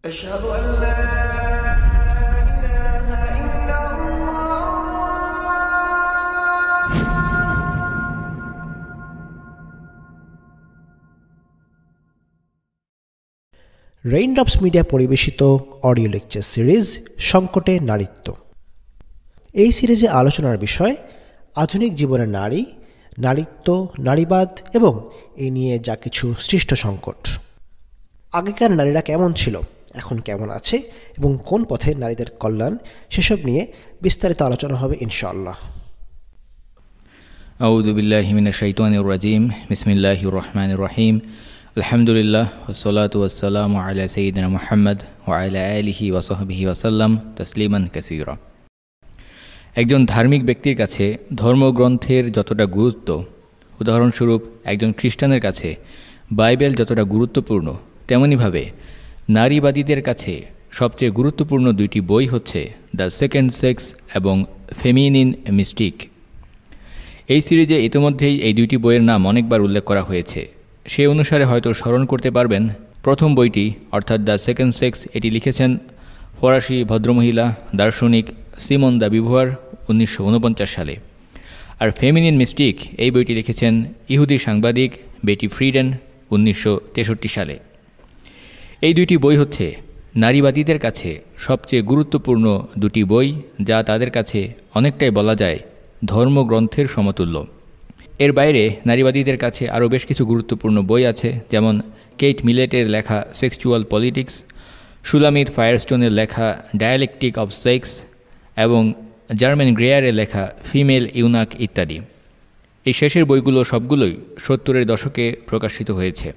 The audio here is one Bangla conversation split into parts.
أشهد أن لا إله إلا الله. রেইনড্রপস মিডিয়া পরিবেশিত অডিও লেকচার সিরিজ সংকটে নারীত্ব। এই সিরিজে আলোচনার বিষয় আধুনিক জীবনের নারী, নারীত্ব, নারীবাদ এবং এ নিয়ে যা কিছু সৃষ্ট সংকট। আগেকার নারীরা কেমন ছিল, এখন কেমন আছে এবং কোন পথে নারীদের কল্যাণ, সেসব নিয়ে বিস্তারিত আলোচনা হবে ইনশাআল্লাহ। আউযু বিল্লাহি মিনাশ শাইতানির রাজিম। বিসমিল্লাহির রহমানির রহিম। আলহামদুলিল্লাহ ওয়াসসালাতু ওয়াসসালামু আলা সাইয়্যিদিনা মুহাম্মদ ওয়া আলা আলিহি ওয়া সাহবিহি ওয়া সাল্লাম তাসলিমান কাসীরা। একজন ধার্মিক ব্যক্তির কাছে ধর্মগ্রন্থের যতটা গুরুত্ব, উদাহরণস্বরূপ একজন খ্রিস্টানের কাছে বাইবেল যতটা গুরুত্বপূর্ণ, তেমনিভাবে নারীবাদীদের কাছে সবচেয়ে গুরুত্বপূর্ণ দুইটি বই হচ্ছে দ্য সেকেন্ড সেক্স এবং ফেমিনিন মিস্টিক। এই সিরিজে ইতিমধ্যেই এই দুইটি বইয়ের নাম অনেকবার উল্লেখ করা হয়েছে। সে অনুসারে হয়তো স্মরণ করতে পারবেন, প্রথম বইটি অর্থাৎ দ্য সেকেন্ড সেক্স, এটি লিখেছেন ফরাসি ভদ্রমহিলা দার্শনিক সিমন দ্য বিভুয়ার 1949 সালে। আর ফেমিনিন মিস্টিক এই বইটি লিখেছেন ইহুদি সাংবাদিক বেটি ফ্রিডেন 1963 সালে। এই দুইটি বই হচ্ছে নারীবাদীদের কাছে সবচেয়ে গুরুত্বপূর্ণ দুটি বই, যা তাদের কাছে অনেকটাই বলা যায় ধর্মগ্রন্থের সমতুল্য। এর বাইরে নারীবাদীদের কাছে আরও বেশ কিছু গুরুত্বপূর্ণ বই আছে, যেমন কেট মিলেটের লেখা সেক্সুয়াল পলিটিক্স, সুলামিত ফায়ারস্টোনের লেখা ডায়ালেকটিক অব সেক্স এবং জার্মান গ্রেয়ারের লেখা ফিমেল ইউনাক ইত্যাদি। এই শেষের বইগুলো সবগুলোই 70-এর দশকে প্রকাশিত হয়েছে।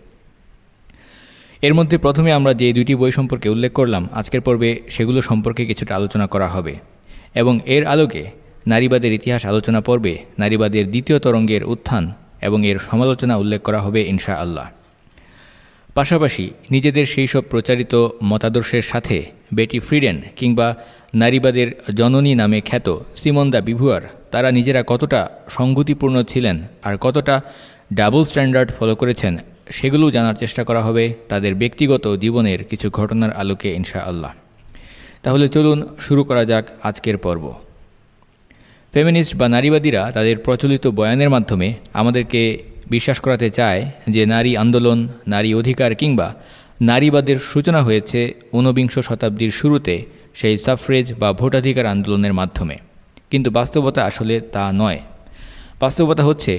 এর মধ্যে প্রথমে আমরা যে দুইটি বই সম্পর্কে উল্লেখ করলাম, আজকের পর্বে সেগুলো সম্পর্কে কিছুটা আলোচনা করা হবে এবং এর আলোকে নারীবাদের ইতিহাস আলোচনা পর্বে নারীবাদের দ্বিতীয় তরঙ্গের উত্থান এবং এর সমালোচনা উল্লেখ করা হবে ইনশাআল্লাহ। পাশাপাশি নিজেদের সেই সব প্রচারিত মতাদর্শের সাথে বেটি ফ্রিডেন কিংবা নারীবাদের জননী নামে খ্যাত সিমন দ্য বিভুয়ার, তারা নিজেরা কতটা সংগতিপূর্ণ ছিলেন আর কতটা ডাবল স্ট্যান্ডার্ড ফলো করেছেন, সেগুলো জানার চেষ্টা করা হবে তাদের ব্যক্তিগত জীবনের কিছু ঘটনার আলোকে ইনশাআল্লাহ। তাহলে চলুন শুরু করা যাক আজকের পর্ব। ফেমিনিস্ট বা নারীবাদীরা তাদের প্রচলিত বয়ানের মাধ্যমে আমাদেরকে বিশ্বাস করাতে চায় যে নারী আন্দোলন, নারী অধিকার কিংবা নারীবাদের সূচনা হয়েছে 19বিংশ শতাব্দীর শুরুতে সেই সাফ্রেজ বা ভোটাধিকার আন্দোলনের মাধ্যমে। কিন্তু বাস্তবতা আসলে তা নয়। বাস্তবতা হচ্ছে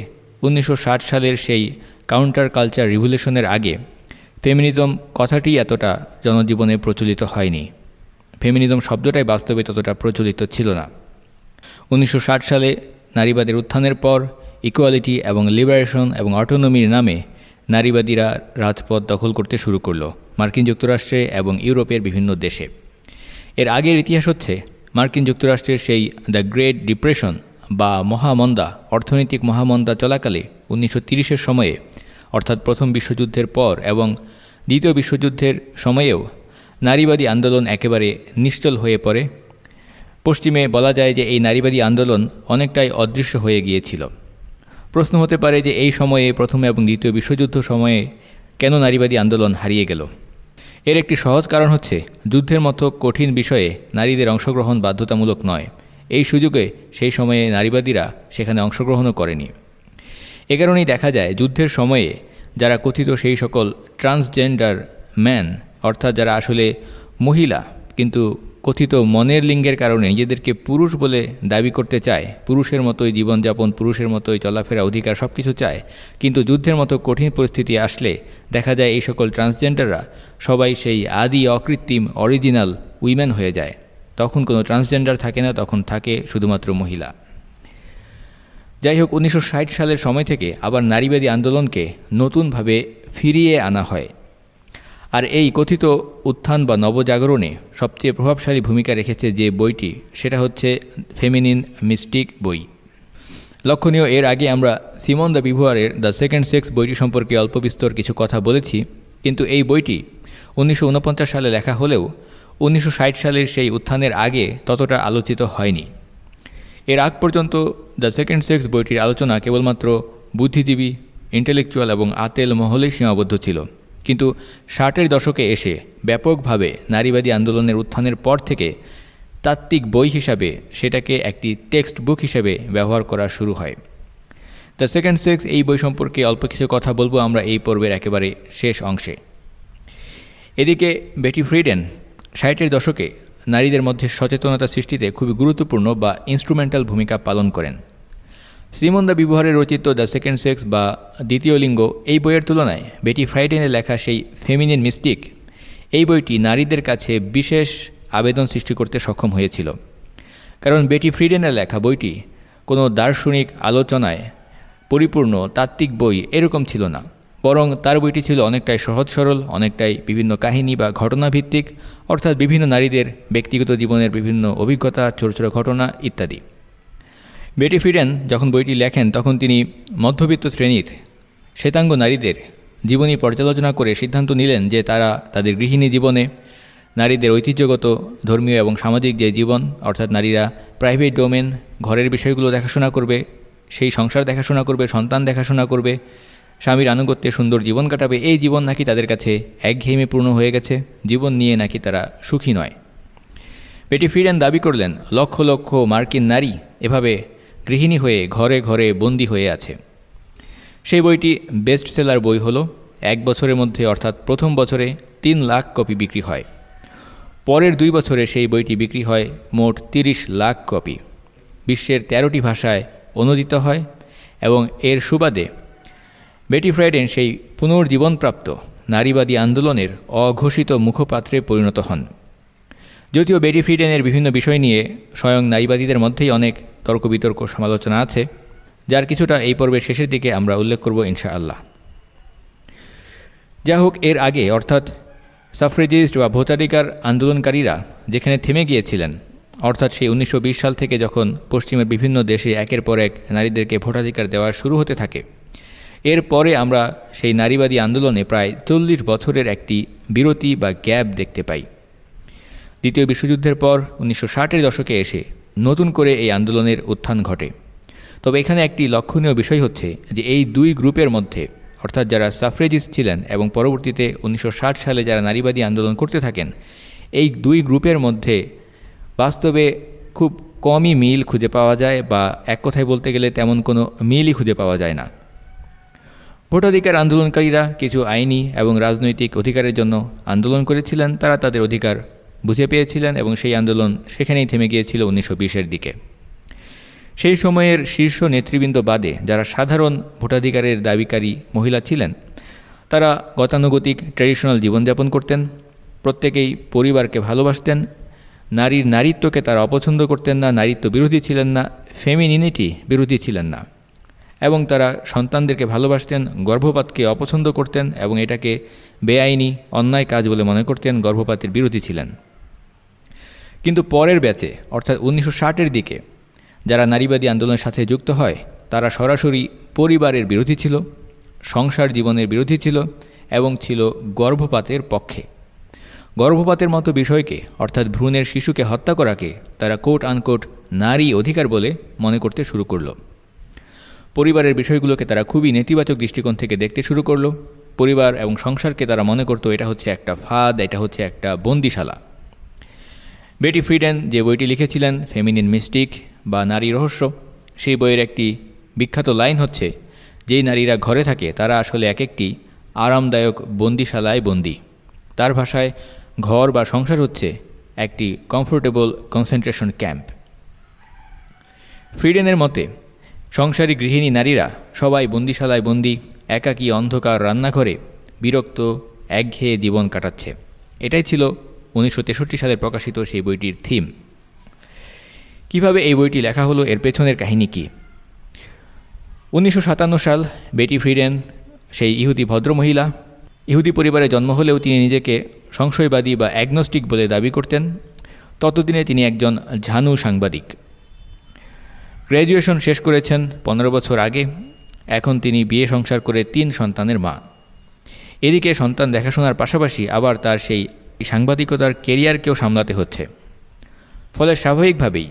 1960 সালের সেই কাউন্টার কালচার রিভলিউশনের আগে ফেমিনিজম কথাটি এতটা জনজীবনে প্রচলিত হয়নি। ফেমিনিজম শব্দটাই বাস্তবে ততটা প্রচলিত ছিল না। 1960 সালে নারীবাদের উত্থানের পর ইকুয়ালিটি এবং লিবারেশন এবং অটোনমির নামে নারীবাদীরা রাজপথ দখল করতে শুরু করলো মার্কিন যুক্তরাষ্ট্রে এবং ইউরোপের বিভিন্ন দেশে। এর আগের ইতিহাস হচ্ছে মার্কিন যুক্তরাষ্ট্রের সেই দ্য গ্রেট ডিপ্রেশন বা মহামন্দা, অর্থনৈতিক মহামন্দা চলাকালে 1930-এর সময়ে, অর্থাৎ প্রথম বিশ্বযুদ্ধের পর এবং দ্বিতীয় বিশ্বযুদ্ধের সময়েও নারীবাদী আন্দোলন একেবারে নিশ্চল হয়ে পড়ে। পশ্চিমে বলা যায় যে এই নারীবাদী আন্দোলন অনেকটাই অদৃশ্য হয়ে গিয়েছিল। প্রশ্ন হতে পারে যে এই সময়ে, প্রথম এবং দ্বিতীয় বিশ্বযুদ্ধ সময়ে কেন নারীবাদী আন্দোলন হারিয়ে গেল? এর একটি সহজ কারণ হচ্ছে যুদ্ধের মতো কঠিন বিষয়ে নারীদের অংশগ্রহণ বাধ্যতামূলক নয়। এই সুযোগে সেই সময়ে নারীবাদীরা সেখানে অংশগ্রহণও করেনি। এ কারণেই দেখা যায় যুদ্ধের সময়ে যারা কথিত সেই সকল ট্রান্সজেন্ডার ম্যান, অর্থাৎ যারা আসলে মহিলা কিন্তু কথিত মনের লিঙ্গের কারণে নিজেদেরকে পুরুষ বলে দাবি করতে চায়, পুরুষের মতোই জীবনযাপন, পুরুষের মতোই চলাফেরা, অধিকার সব কিছু চায়, কিন্তু যুদ্ধের মতো কঠিন পরিস্থিতি আসলে দেখা যায় এই সকল ট্রান্সজেন্ডাররা সবাই সেই আদি অকৃত্রিম অরিজিনাল উইমেন হয়ে যায়। তখন কোনো ট্রান্সজেন্ডার থাকে না, তখন থাকে শুধুমাত্র মহিলা। যাই হোক, 1960 সালের সময় থেকে আবার নারীবাদী আন্দোলনকে নতুনভাবে ফিরিয়ে আনা হয়। আর এই কথিত উত্থান বা নবজাগরণে সবচেয়ে প্রভাবশালী ভূমিকা রেখেছে যে বইটি, সেটা হচ্ছে ফেমিনিন মিস্টিক বই। লক্ষণীয়, এর আগে আমরা সিমন দ্য বিভুয়ারের দ্য সেকেন্ড সেক্স বইটি সম্পর্কে অল্প বিস্তর কিছু কথা বলেছি, কিন্তু এই বইটি 1949 সালে লেখা হলেও 1960 সালের সেই উত্থানের আগে ততটা আলোচিত হয়নি। এর আগ পর্যন্ত দ্য সেকেন্ড সেক্স বইটির আলোচনা কেবলমাত্র বুদ্ধিজীবী, ইন্টেলেকচুয়াল এবং আতেল মহলেই সীমাবদ্ধ ছিল। কিন্তু 60-এর দশকে এসে ব্যাপকভাবে নারীবাদী আন্দোলনের উত্থানের পর থেকে তাত্ত্বিক বই হিসাবে সেটাকে একটি টেক্সট বুক হিসেবে ব্যবহার করা শুরু হয়। দ্য সেকেন্ড সেক্স এই বই সম্পর্কে অল্প কিছু কথা বলবো আমরা এই পর্বের একেবারে শেষ অংশে। এদিকে বেটি ফ্রিডেন 60-এর দশকে নারীদের মধ্যে সচেতনতা সৃষ্টিতে খুবই গুরুত্বপূর্ণ বা ইনস্ট্রুমেন্টাল ভূমিকা পালন করেন। সিমন দ্য বিউভারের রচিত দ্য সেকেন্ড সেক্স বা দ্বিতীয় লিঙ্গ এই বইয়ের তুলনায় বেটি ফ্রাইডেনের লেখা সেই ফেমিনিন মিস্টিক এই বইটি নারীদের কাছে বিশেষ আবেদন সৃষ্টি করতে সক্ষম হয়েছিল। কারণ বেটি ফ্রিডেনের লেখা বইটি কোনো দার্শনিক আলোচনায় পরিপূর্ণ তাত্ত্বিক বই এরকম ছিল না, বরং তার বইটি ছিল অনেকটাই সহজ সরল, অনেকটাই বিভিন্ন কাহিনী বা ঘটনাভিত্তিক, অর্থাৎ বিভিন্ন নারীদের ব্যক্তিগত জীবনের বিভিন্ন অভিজ্ঞতা, ছোট ছোট ঘটনা ইত্যাদি। বেটি ফ্রিডেন যখন বইটি লেখেন তখন তিনি মধ্যবিত্ত শ্রেণীর শ্বেতাঙ্গ নারীদের জীবনী পর্যালোচনা করে সিদ্ধান্ত নিলেন যে তারা তাদের গৃহিণী জীবনে নারীদের ঐতিহ্যগত ধর্মীয় এবং সামাজিক যে জীবন, অর্থাৎ নারীরা প্রাইভেট ডোমেন ঘরের বিষয়গুলো দেখাশোনা করবে, সেই সংসার দেখাশোনা করবে, সন্তান দেখাশোনা করবে, স্বামীর আনুগত্যে সুন্দর জীবন কাটাবে, এই জীবন নাকি তাদের কাছে একঘেয়েমিপূর্ণ হয়ে গেছে, জীবন নিয়ে নাকি তারা সুখী নয়। বেটি ফ্রিডেন দাবি করলেন লক্ষ লক্ষ মার্কিন নারী এভাবে গৃহিণী হয়ে ঘরে ঘরে বন্দী হয়ে আছে। সেই বইটি বেস্ট সেলার বই হলো। 1 বছরের মধ্যে অর্থাৎ প্রথম বছরে 3 লাখ কপি বিক্রি হয়। পরের 2 বছরে সেই বইটি বিক্রি হয় মোট 30 লাখ কপি। বিশ্বের 13টি ভাষায় অনুদিত হয় এবং এর সুবাদে বেটি ফ্রাইডেন সেই পুনর্জীবনপ্রাপ্ত নারীবাদী আন্দোলনের অঘোষিত মুখপাত্রে পরিণত হন। যদিও বেটি ফ্রিডেনের বিভিন্ন বিষয় নিয়ে স্বয়ং নারীবাদীদের মধ্যেই অনেক তর্ক বিতর্ক সমালোচনা আছে, যার কিছুটা এই পর্বের শেষের দিকে আমরা উল্লেখ করব ইনশাআল্লাহ। যা হোক, এর আগে অর্থাৎ সাফ্রেজিস্ট বা ভোটাধিকার আন্দোলনকারীরা যেখানে থেমে গিয়েছিলেন, অর্থাৎ সেই 1920 সাল থেকে যখন পশ্চিমের বিভিন্ন দেশে একের পর এক নারীদেরকে ভোটাধিকার দেওয়া শুরু হতে থাকে, এরপরে আমরা সেই নারীবাদী আন্দোলনে প্রায় 40 বছরের একটি বিরতি বা গ্যাপ দেখতে পাই। দ্বিতীয় বিশ্বযুদ্ধের পর 1960-এর দশকে এসে নতুন করে এই আন্দোলনের উত্থান ঘটে। তবে এখানে একটি লক্ষণীয় বিষয় হচ্ছে যে এই 2 গ্রুপের মধ্যে, অর্থাৎ যারা সাফ্রেজিস্ট ছিলেন এবং পরবর্তীতে 1960 সালে যারা নারীবাদী আন্দোলন করতে থাকেন, এই 2 গ্রুপের মধ্যে বাস্তবে খুব কমই মিল খুঁজে পাওয়া যায়, বা এক কথায় বলতে গেলে তেমন কোনো মিলই খুঁজে পাওয়া যায় না। ভোটাধিকার আন্দোলনকারীরা কিছু আইনি এবং রাজনৈতিক অধিকারের জন্য আন্দোলন করেছিলেন, তারা তাদের অধিকার বুঝে পেয়েছিলেন এবং সেই আন্দোলন সেখানেই থেমে গিয়েছিল 1920-এর দিকে। সেই সময়ের শীর্ষ নেতৃবৃন্দ বাদে যারা সাধারণ ভোটাধিকারের দাবিকারী মহিলা ছিলেন, তারা গতানুগতিক ট্র্যাডিশনাল জীবনযাপন করতেন, প্রত্যেকেই পরিবারকে ভালোবাসতেন, নারীর নারীত্বকে তারা অপছন্দ করতেন না, নারীত্ব বিরোধী ছিলেন না, ফেমিনিনিটি বিরোধী ছিলেন না, এবং তারা সন্তানদেরকে ভালোবাসতেন, গর্ভপাতকে অপছন্দ করতেন এবং এটাকে বেআইনি অন্যায় কাজ বলে মনে করতেন, গর্ভপাতের বিরোধী ছিলেন। কিন্তু পরের ব্যাচে অর্থাৎ 1960-এর দিকে যারা নারীবাদী আন্দোলনের সাথে যুক্ত হয়, তারা সরাসরি পরিবারের বিরোধী ছিল, সংসার জীবনের বিরোধী ছিল এবং ছিল গর্ভপাতের পক্ষে। গর্ভপাতের মতো বিষয়কে অর্থাৎ ভ্রূণের শিশুকে হত্যা করাকে তারা কোট আনকোট নারী অধিকার বলে মনে করতে শুরু করল। পরিবারের বিষয়গুলোকে তারা খুবই নেতিবাচক দৃষ্টিকোণ থেকে দেখতে শুরু করলো। পরিবার এবং সংসারকে তারা মনে করতো এটা হচ্ছে একটা ফাঁদ, এটা হচ্ছে একটা বন্দিশালা। বেটি ফ্রিডেন যে বইটি লিখেছিলেন ফেমিনিন মিস্টিক বা নারী রহস্য, সেই বইয়ের একটি বিখ্যাত লাইন হচ্ছে, যেই নারীরা ঘরে থাকে তারা আসলে এক একটি আরামদায়ক বন্দিশালায় বন্দি। তার ভাষায় ঘর বা সংসার হচ্ছে একটি কমফোর্টেবল কনসেন্ট্রেশন ক্যাম্প। ফ্রিডেনের মতে সংসারী গৃহিণী নারীরা সবাই বন্দিশালায় বন্দি, একাকী অন্ধকার রান্নাঘরে বিরক্ত একঘেয়ে জীবন কাটাচ্ছে। এটাই ছিল 1963 সালে প্রকাশিত সেই বইটির থিম। কিভাবে এই বইটি লেখা হলো, এর পেছনের কাহিনী কি? 1957 সাল, বেটি ফ্রিডেন সেই ইহুদি ভদ্রমহিলা, ইহুদি পরিবারে জন্ম হলেও তিনি নিজেকে সংশয়বাদী বা অ্যাগনস্টিক বলে দাবি করতেন। ততদিনে তিনি একজন ঝানু সাংবাদিক। গ্র্যাজুয়েশন শেষ করেছেন 15 বছর আগে। এখন তিনি বিয়ে সংসার করে 3 সন্তানের মা। এদিকে সন্তান দেখাশোনার পাশাপাশি আবার তার সেই সাংবাদিকতার কেরিয়ারকেও সামলাতে হচ্ছে। ফলে স্বাভাবিকভাবেই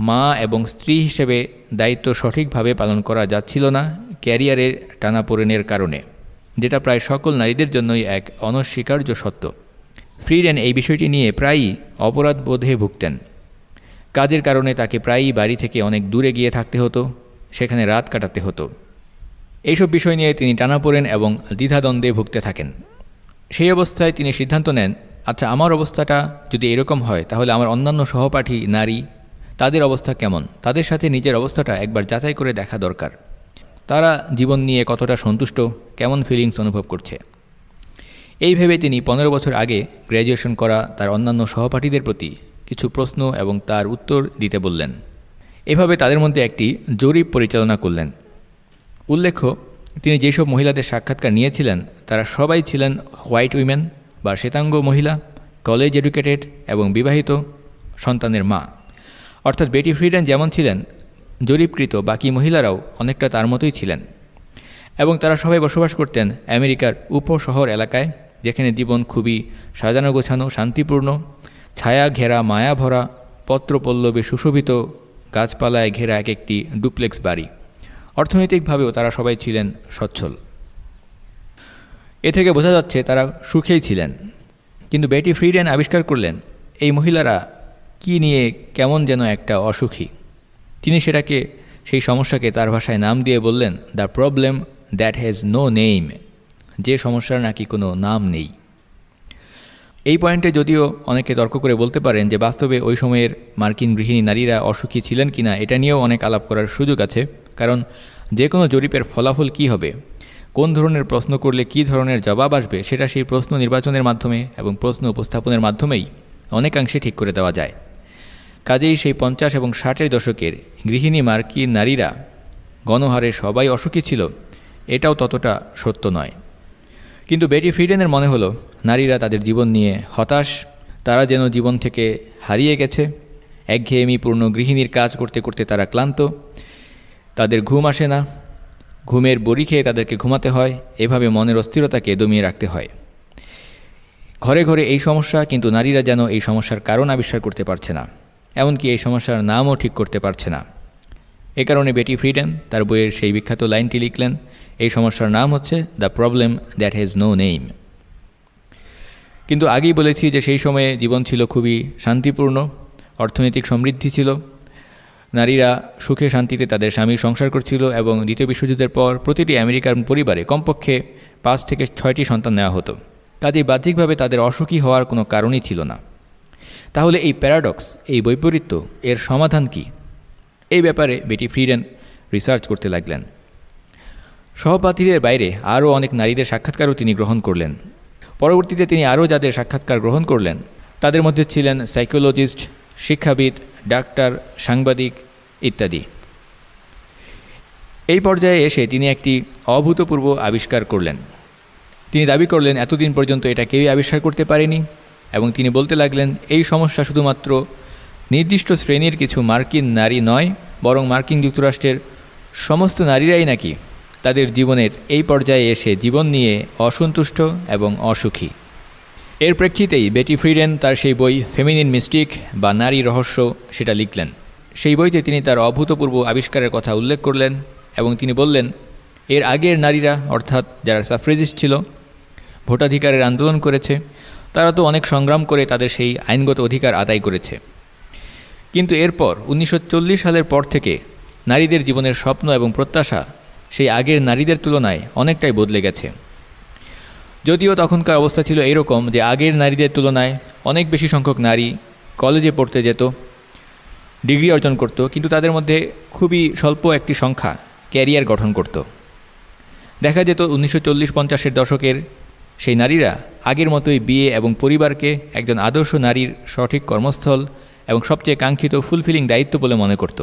মা এবং স্ত্রী হিসেবে দায়িত্ব সঠিকভাবে পালন করা যাচ্ছিল না ক্যারিয়ারের টানাপোড়েনের কারণে। যেটা প্রায় সকল নারীদের জন্যই এক অনস্বীকার্য সত্য। ফ্রিডেন এই বিষয়টি নিয়ে প্রায়ই অপরাধবোধে ভুগতেন। কাজের কারণে তাকে প্রায়ই বাড়ি থেকে অনেক দূরে গিয়ে থাকতে হতো, সেখানে রাত কাটাতে হতো। এইসব বিষয় নিয়ে তিনি টানাপোড়েন এবং দ্বিধাদ্বন্দ্বে ভুগতে থাকেন। সেই অবস্থায় তিনি সিদ্ধান্ত নেন, আচ্ছা, আমার অবস্থাটা যদি এরকম হয় তাহলে আমার অন্যান্য সহপাঠী নারী, তাদের অবস্থা কেমন, তাদের সাথে নিজের অবস্থাটা একবার যাচাই করে দেখা দরকার। তারা জীবন নিয়ে কতটা সন্তুষ্ট, কেমন ফিলিংস অনুভব করছে। এই ভেবে তিনি 15 বছর আগে গ্র্যাজুয়েশন করা তার অন্যান্য সহপাঠীদের প্রতি কিছু প্রশ্ন এবং তার উত্তর দিতে বললেন। এভাবে তাদের মধ্যে একটি জরিপ পরিচালনা করলেন। উল্লেখ্য, তিনি যেসব মহিলাদের সাক্ষাৎকার নিয়েছিলেন তারা সবাই ছিলেন হোয়াইট উইমেন বা শ্বেতাঙ্গ মহিলা, কলেজ এডুকেটেড এবং বিবাহিত সন্তানের মা। অর্থাৎ বেটি ফ্রিডেন যেমন ছিলেন, জরিপকৃত বাকি মহিলারাও অনেকটা তার মতোই ছিলেন এবং তারা সবাই বসবাস করতেন আমেরিকার উপশহর এলাকায়, যেখানে জীবন খুবই সাজানো গোছানো, শান্তিপূর্ণ, ছায়া ঘেরা, মায়া ভরা, পত্রপল্লবে সুশোভিত, গাছপালায় ঘেরা এক একটি ডুপ্লেক্স বাড়ি। অর্থনৈতিকভাবেও তারা সবাই ছিলেন সচ্ছল। এ থেকে বোঝা যাচ্ছে তারা সুখেই ছিলেন। কিন্তু বেটি ফ্রিডেন আবিষ্কার করলেন এই মহিলারা কি নিয়ে কেমন যেন একটা অসুখী। তিনি সেটাকে, সেই সমস্যাকে তার ভাষায় নাম দিয়ে বললেন, the problem that has no name, যে সমস্যার নাকি কোনো নাম নেই। এই পয়েন্টে যদিও অনেকে তর্ক করে বলতে পারেন যে বাস্তবে ওই সময়ের মার্কিন গৃহিণী নারীরা অসুখী ছিলেন কিনা, এটা নিয়েও অনেক আলাপ করার সুযোগ আছে। কারণ যে কোনো জরিপের ফলাফল কী হবে, কোন ধরনের প্রশ্ন করলে কী ধরনের জবাব আসবে, সেটা সেই প্রশ্ন নির্বাচনের মাধ্যমে এবং প্রশ্ন উপস্থাপনের মাধ্যমেই অনেকাংশে ঠিক করে দেওয়া যায়। কাজেই সেই 50 এবং 60-এর দশকের গৃহিণী মার্কিন নারীরা গণহারে সবাই অসুখী ছিল, এটাও ততটা সত্য নয়। কিন্তু বেটি ফ্রিডেনের মনে হলো নারীরা তাদের জীবন নিয়ে হতাশ, তারা যেন জীবন থেকে হারিয়ে গেছে। একঘেয়েমিপূর্ণ গৃহিণীর কাজ করতে করতে তারা ক্লান্ত, তাদের ঘুম আসে না, ঘুমের বড়ি খেয়ে তাদেরকে ঘুমাতে হয়, এভাবে মনের অস্থিরতাকে দমিয়ে রাখতে হয়। ঘরে ঘরে এই সমস্যা, কিন্তু নারীরা যেন এই সমস্যার কারণ আবিষ্কার করতে পারছে না, এমনকি এই সমস্যার নামও ঠিক করতে পারছে না। এ কারণে বেটি ফ্রিডেন তার বইয়ের সেই বিখ্যাত লাইনটি লিখলেন, এই সমস্যার নাম হচ্ছে the problem that has no name. কিন্তু আগেই বলেছি যে সেই সময়ে জীবন ছিল খুবই শান্তিপূর্ণ, অর্থনৈতিক সমৃদ্ধি ছিল, নারীরা সুখে শান্তিতে তাদের স্বামীর সংসার করছিল এবং দ্বিতীয় বিশ্বযুদ্ধের পর প্রতিটি আমেরিকান পরিবারে কমপক্ষে 5 থেকে 6টি সন্তান নেওয়া হতো। কাজেই বাহ্যিকভাবে তাদের অসুখী হওয়ার কোনো কারণই ছিল না। তাহলে এই প্যারাডক্স, এই বৈপরীত্য, এর সমাধান কি? এই ব্যাপারে বেটি ফ্রিডেন রিসার্চ করতে লাগলেন। সহপাঠীদের বাইরে আরও অনেক নারীদের সাক্ষাৎকারও তিনি গ্রহণ করলেন। পরবর্তীতে তিনি আরও যাদের সাক্ষাৎকার গ্রহণ করলেন তাদের মধ্যে ছিলেন সাইকোলজিস্ট, শিক্ষাবিদ, ডাক্তার, সাংবাদিক ইত্যাদি। এই পর্যায়ে এসে তিনি একটি অভূতপূর্ব আবিষ্কার করলেন। তিনি দাবি করলেন এতদিন পর্যন্ত এটা কেউই আবিষ্কার করতে পারেনি, এবং তিনি বলতে লাগলেন এই সমস্যা শুধুমাত্র নির্দিষ্ট শ্রেণীর কিছু মার্কিন নারী নয়, বরং মার্কিন যুক্তরাষ্ট্রের সমস্ত নারীরাই নাকি তাদের জীবনের এই পর্যায়ে এসে জীবন নিয়ে অসন্তুষ্ট এবং অসুখী। এর প্রেক্ষিতেই বেটি ফ্রিডেন তার সেই বই ফেমিনিন মিস্টিক বা নারী রহস্য সেটা লিখলেন। সেই বইতে তিনি তার অভূতপূর্ব আবিষ্কারের কথা উল্লেখ করলেন এবং তিনি বললেন এর আগের নারীরা, অর্থাৎ যারা সাফ্রেজিস্ট ছিল, ভোটাধিকারের আন্দোলন করেছে, তারা তো অনেক সংগ্রাম করে তাদের সেই আইনগত অধিকার আদায় করেছে। কিন্তু এরপর 1940 সালের পর থেকে নারীদের জীবনের স্বপ্ন এবং প্রত্যাশা সেই আগের নারীদের তুলনায় অনেকটাই বদলে গেছে। যদিও তখনকার অবস্থা ছিল এরকম যে আগের নারীদের তুলনায় অনেক বেশি সংখ্যক নারী কলেজে পড়তে যেত, ডিগ্রি অর্জন করত, কিন্তু তাদের মধ্যে খুবই স্বল্প একটি সংখ্যা ক্যারিয়ার গঠন করত। দেখা যেত 1940-50-এর দশকের সেই নারীরা আগের মতোই বিয়ে এবং পরিবারকে একজন আদর্শ নারীর সঠিক কর্মস্থল এবং সবচেয়ে কাঙ্ক্ষিত ফুলফিলিং দায়িত্ব বলে মনে করত।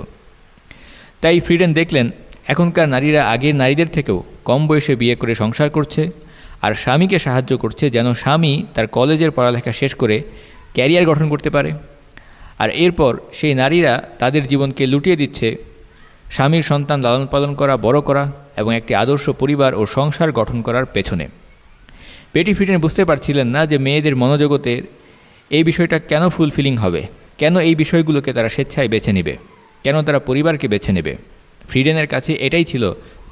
তাই ফ্রিডেন দেখলেন এখনকার নারীরা আগের নারীদের থেকেও কম বয়সে বিয়ে করে সংসার করছে আর স্বামীকে সাহায্য করছে যেন স্বামী তার কলেজের পড়ালেখা শেষ করে ক্যারিয়ার গঠন করতে পারে, আর এরপর সেই নারীরা তাদের জীবনকে লুটিয়ে দিচ্ছে স্বামীর সন্তান লালন পালন করা, বড় করা এবং একটি আদর্শ পরিবার ও সংসার গঠন করার পেছনে। বেটি ফ্রিডেন বুঝতে পারছিলেন না যে মেয়েদের মনোজগতের এই বিষয়টা কেন ফুলফিলিং হবে, কেন এই বিষয়গুলোকে তারা স্বেচ্ছায় বেছে নেবে, কেন তারা পরিবারকে বেছে নেবে। ফ্রিডেনের কাছে এটাই ছিল